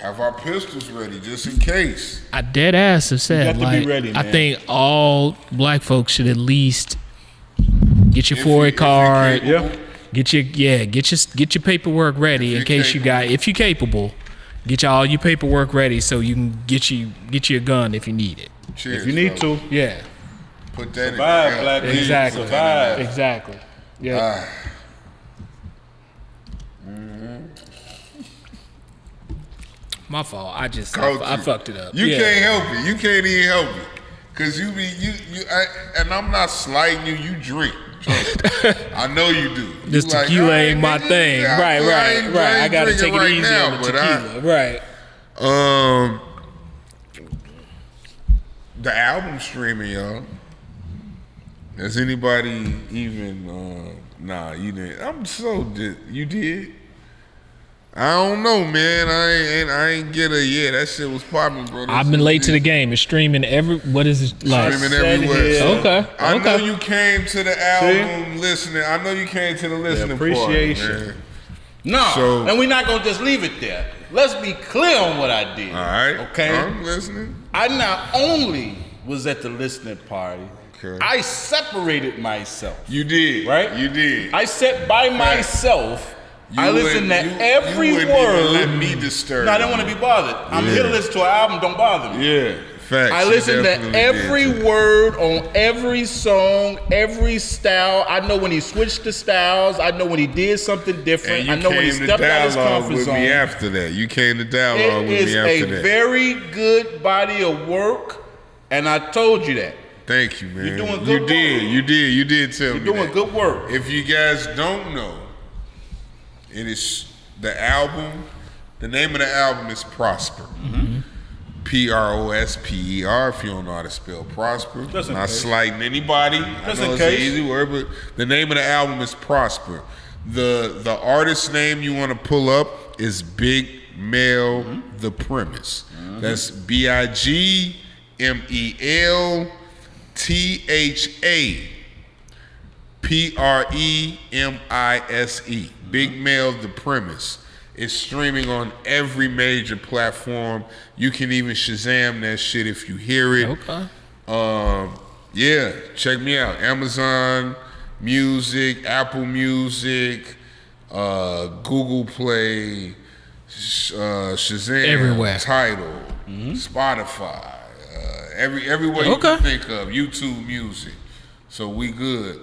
have our pistols ready just in case. I dead ass have said, You got to be ready, man. I think all black folks should at least get your FOIA card. Get your paperwork ready in case if you're capable, get all your paperwork ready so you can get you a gun if you need it. Cheers, if you need to. Yeah. Put that Survive, in. black people. Exactly. Survive. Exactly. Yeah. My fault. I fucked it up. You can't help it. You can't even help it. Cause and I'm not slighting you. You drink. I know you do. This tequila ain't my thing. Right. I gotta take it easy on the tequila. Right. The album streaming, y'all. Has anybody even? Nah, you didn't. You did. I don't know, man. I ain't get it yet. That shit was popping, bro. I've been late to the game. It's streaming what is it like? Streaming everywhere. Okay. I know you came to the album listening. I know you came to the listening appreciation. Party, man. No, and we're not gonna just leave it there. Let's be clear on what I did. All right. Okay. I'm listening. I not only was at the listening party, I separated myself. You did. Right? You did. I sat by myself. I listened to every word. Even let me disturb. No, I don't want to be bothered. I'm here to listen to an album. Don't bother me. Yeah, facts. I listened to every word on every song, every style. I know when he switched the styles. I know when he did something different. I know when he stepped out of his comfort zone. Me after that, you came to dialogue with me after that. It is a very good body of work, and I told you that. Thank you, man. You're doing good work. You did tell me You're doing that. good work. If you guys don't know, it is the album. The name of the album is Prosper. Mm-hmm. Prosper. If you don't know how to spell prosper, not slighting anybody. I know it's an easy word, but the name of the album is Prosper. The artist name you want to pull up is Big Mel The Premise. That's BIGMELTHA. PREMISE. Big Mel The Premise It's streaming on every major platform. You can even Shazam that shit if you hear it. Okay. Yeah, check me out. Amazon Music, Apple Music, Google Play, Shazam, everywhere. Tidal, Spotify, everywhere you can think of. YouTube Music. So we good.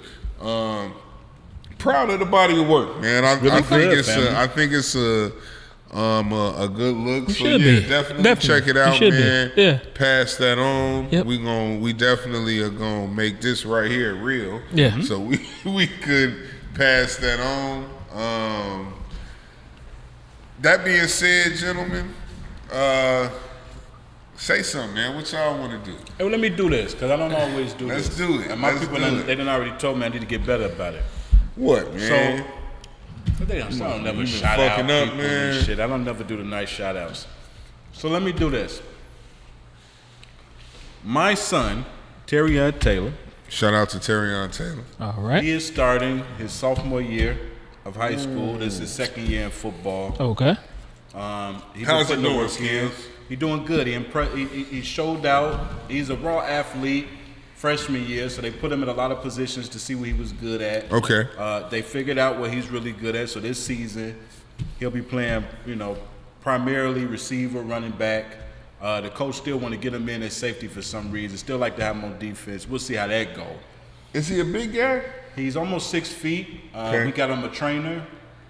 Proud of the body of work, man. I think it's a good look. So yeah, definitely check it out, man. Yeah. Pass that on. Yep. We definitely are gonna make this right here real. Yeah. So we could pass that on. That being said, gentlemen, say something, man. What y'all want to do? Hey, well, let me do this, because I don't always do this. Let's do it. And my people, they done already told me I need to get better about it. What, man? So, I don't never shout out people and shit. I don't never do the nice shout outs. So let me do this. My son, Terrion Taylor. Shout out to Terrion Taylor. All right. He is starting his sophomore year of high school. This is his second year in football. Okay. How's it doing, Skills? He's doing good. He showed out. He's a raw athlete. Freshman year, so they put him in a lot of positions to see what he was good at. Okay. They figured out what he's really good at. So this season, he'll be playing, primarily receiver, running back. The coach still want to get him in as safety for some reason. Still like to have him on defense. We'll see how that go. Is he a big guy? He's almost 6 feet. Okay. We got him a trainer,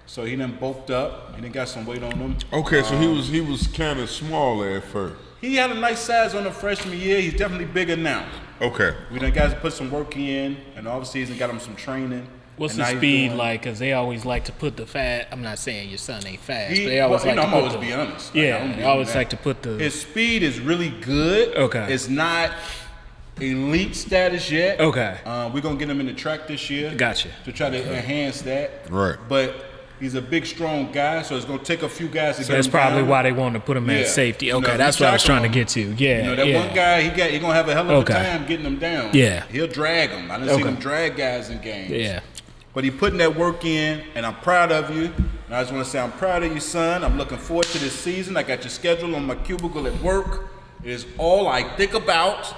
so he done bulked up. He done got some weight on him. Okay, so he was kind of small at first. He had a nice size on the freshman year. He's definitely bigger now. Okay. We done guys put some work in, and all the season got him some training. What's the speed like? Because they always like to put the fast. I'm not saying your son ain't fast, but they always I'm always be honest. Yeah, they always like to put the. His speed is really good. Okay. It's not elite status yet. Okay. We're gonna get him in the track this year. Gotcha. To try to enhance that. Right. But he's a big, strong guy, so it's gonna take a few guys to get him. That's probably down. why they want to put him at safety. Okay, that's what I was trying to get to. Yeah. That one guy, he gonna have a hell of a time getting him down. Yeah. He'll drag him. I done seen him drag guys in games. Yeah. But he putting that work in, and I'm proud of you. And I just want to say I'm proud of you, son. I'm looking forward to this season. I got your schedule on my cubicle at work. It is all I think about.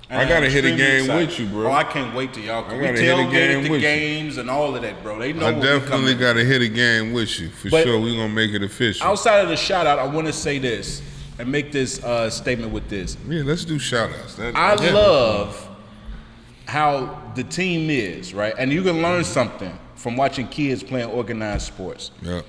I gotta hit a game with you, bro. Oh, I can't wait till y'all come. We tailgate the games and all of that, bro. They know. I definitely gotta hit a game with you for sure. We're gonna make it official. Outside of the shout out, I want to say this and make this statement with this. Yeah, let's do shout outs. I love how the team is, right? And you can learn something from watching kids playing organized sports. Yeah.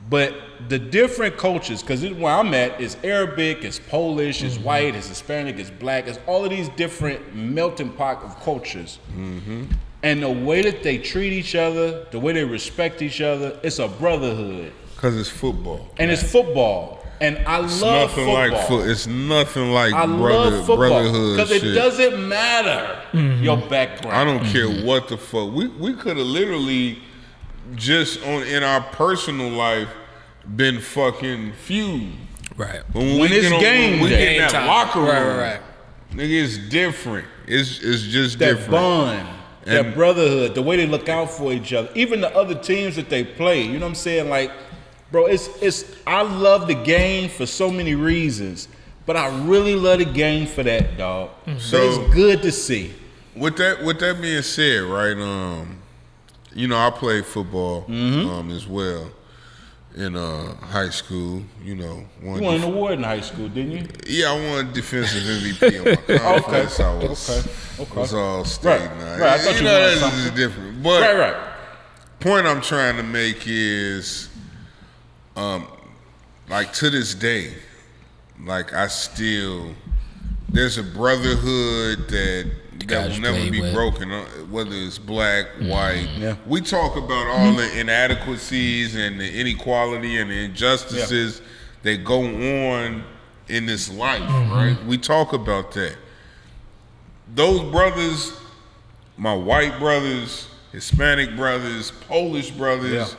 But the different cultures, because where I'm at is Arabic, it's Polish, it's white, it's Hispanic, it's black, it's all of these different melting pot of cultures. Mm-hmm. And the way that they treat each other, the way they respect each other, it's a brotherhood. Because it's football. And it's football. And I love football. It's nothing like brotherhood. Because it doesn't matter your background. I don't care what the fuck. We could have literally just in our personal life been fucking feud. Right. When it's game we day. get in that locker room. Right. Nigga, it's different. It's just that different. Bond, that brotherhood, the way they look out for each other. Even the other teams that they play. You know what I'm saying? Like, bro, I love the game for so many reasons, but I really love the game for that, dog. Mm-hmm. So it's good to see. With that being said, right? I played football as well in high school. You won an award in high school, didn't you? Yeah, I won defensive MVP in my conference. Okay. Was all state. Right. I thought you won something. This is different. But right. Point I'm trying to make is, like to this day, like there's a brotherhood that will never be broken, whether it's black, white. Yeah. We talk about all the inadequacies and the inequality and the injustices that go on in this life, right? We talk about that. Those brothers, my white brothers, Hispanic brothers, Polish brothers,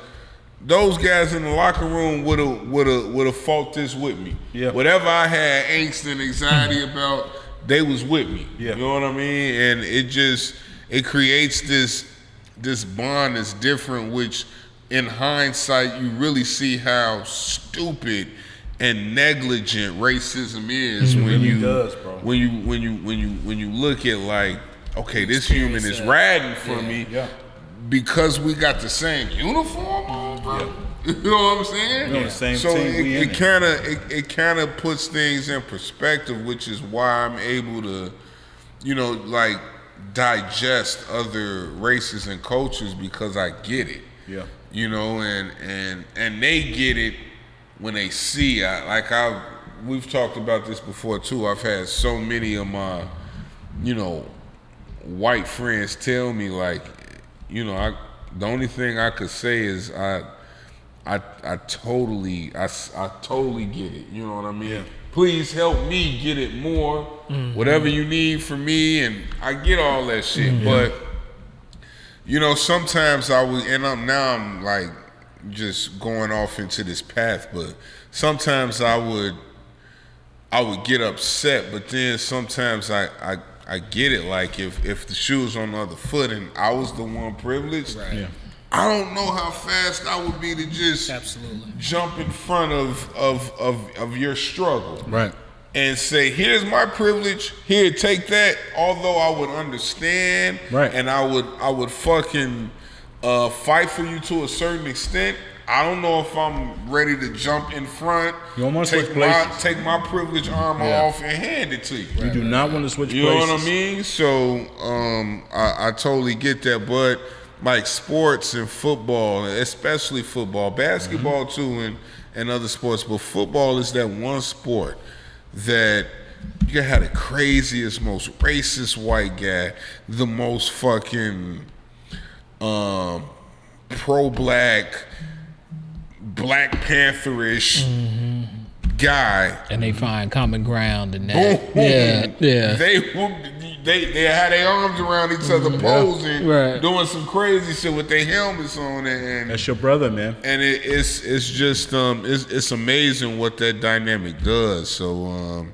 those guys in the locker room would have fought this with me. Yeah. Whatever I had angst and anxiety about, they was with me. Yeah. You know what I mean? And it creates this bond that's different, which in hindsight, you really see how stupid and negligent racism is when you look at like, okay, this human is ratting for me because we got the same uniform on, bro. You know what I'm saying? We're on the same so team. it kind of puts things in perspective, which is why I'm able to, like digest other races and cultures because I get it. Yeah. And they get it when they see. We've talked about this before too. I've had so many of my, white friends tell me like, the only thing I could say is I totally get it. You know what I mean? Yeah. Please help me get it more. Whatever you need from me, and I get all that shit. But sometimes I'm like just going off into this path. But sometimes I would get upset. But then sometimes I get it. Like if the shoe was on the other foot and I was the one privileged. Right. Yeah. I don't know how fast I would be to just jump in front of your struggle. Right. And say, here's my privilege, here, take that. Although I would understand and I would fucking fight for you to a certain extent, I don't know if I'm ready to jump in front, take my privilege armor off and hand it to you. You do not want to switch places. You know what I mean? So I totally get that, but like sports and football, especially football, basketball too, and other sports, but football is that one sport that you can have the craziest, most racist white guy, the most fucking pro-black, Black Panther-ish guy, and they find common ground and that. Yeah. They had their arms around each other, posing, doing some crazy shit with their helmets on, and that's your brother, man. And it's just it's amazing what that dynamic does. So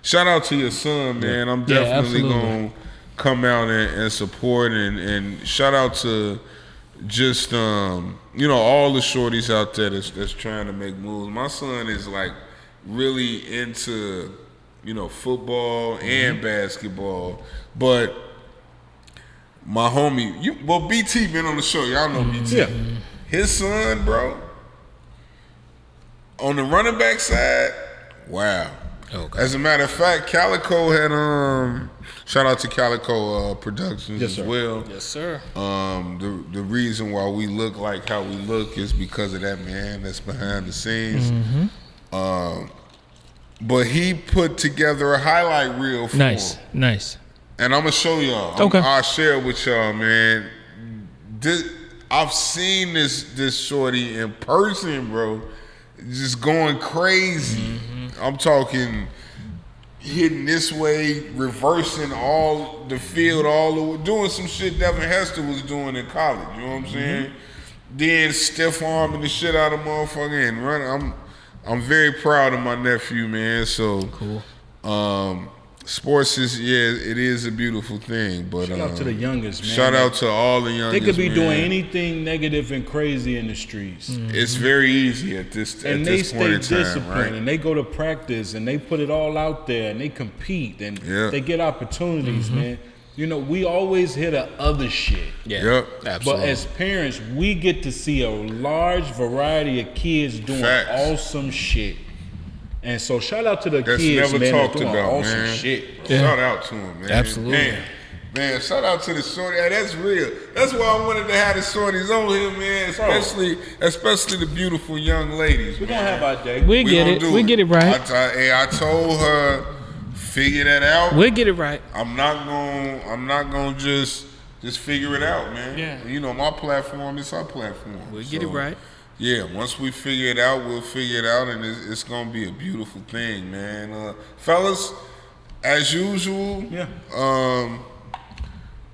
shout out to your son, man. I'm definitely gonna come out and support, and shout out to just all the shorties out there that's trying to make moves. My son is like really into football and basketball, but my homie, BT been on the show. Y'all know BT. Yeah. His son, bro, on the running back side, wow. Okay. As a matter of fact, Calico had shout out to Calico Productions as well. Yes, sir. The reason why we look like how we look is because of that man that's behind the scenes. But he put together a highlight reel for him. Nice. And I'm gonna show y'all. Okay. I'll share it with y'all, man. I've seen this shorty in person, bro. Just going crazy. I'm talking hitting this way, reversing all the field, doing some shit Devin Hester was doing in college. You know what I'm saying? Then stiff arming the shit out of motherfucker and running. I'm very proud of my nephew, man. So cool. Sports is it is a beautiful thing. But shout out to the youngest, man. Shout out to all the youngest. They could be doing anything negative and crazy in the streets. It's very easy at this point in time. And they stay disciplined, and they go to practice, and they put it all out there, and they compete, and they get opportunities, man. We always hear the other shit. Yeah. Yep. Absolutely. But as parents, we get to see a large variety of kids doing awesome shit. And so shout out to the kids, man, that's doing awesome shit. Bro. Shout out to them, man. Absolutely. Man, shout out to the shorty. That's real. That's why I wanted to have the shorties on here, man. Especially the beautiful young ladies. We're going to have our day. We get it. We get it right. I told her, figure that out. We'll get it right. I'm not gonna just figure it out, man. Yeah. My platform is her platform. We'll get it right. Yeah, once we figure it out, we'll figure it out, and it's gonna be a beautiful thing, man. Fellas, as usual,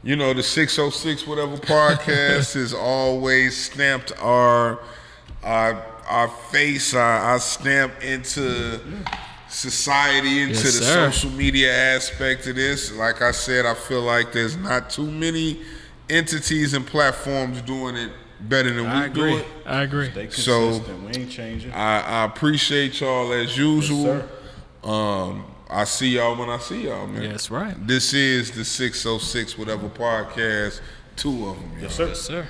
the 606 Whateva Podcast has always stamped our face, our stamp into society, into the social media aspect of this. Like I said, I feel like there's not too many entities and platforms doing it better than we do it. I agree. Stay consistent. So, we ain't changing. I appreciate y'all as usual. Yes, I see y'all when I see y'all, man. That's right. This is the 606 Whateva Podcast. 2 of them, y'all. Yes, sir. Yes, sir.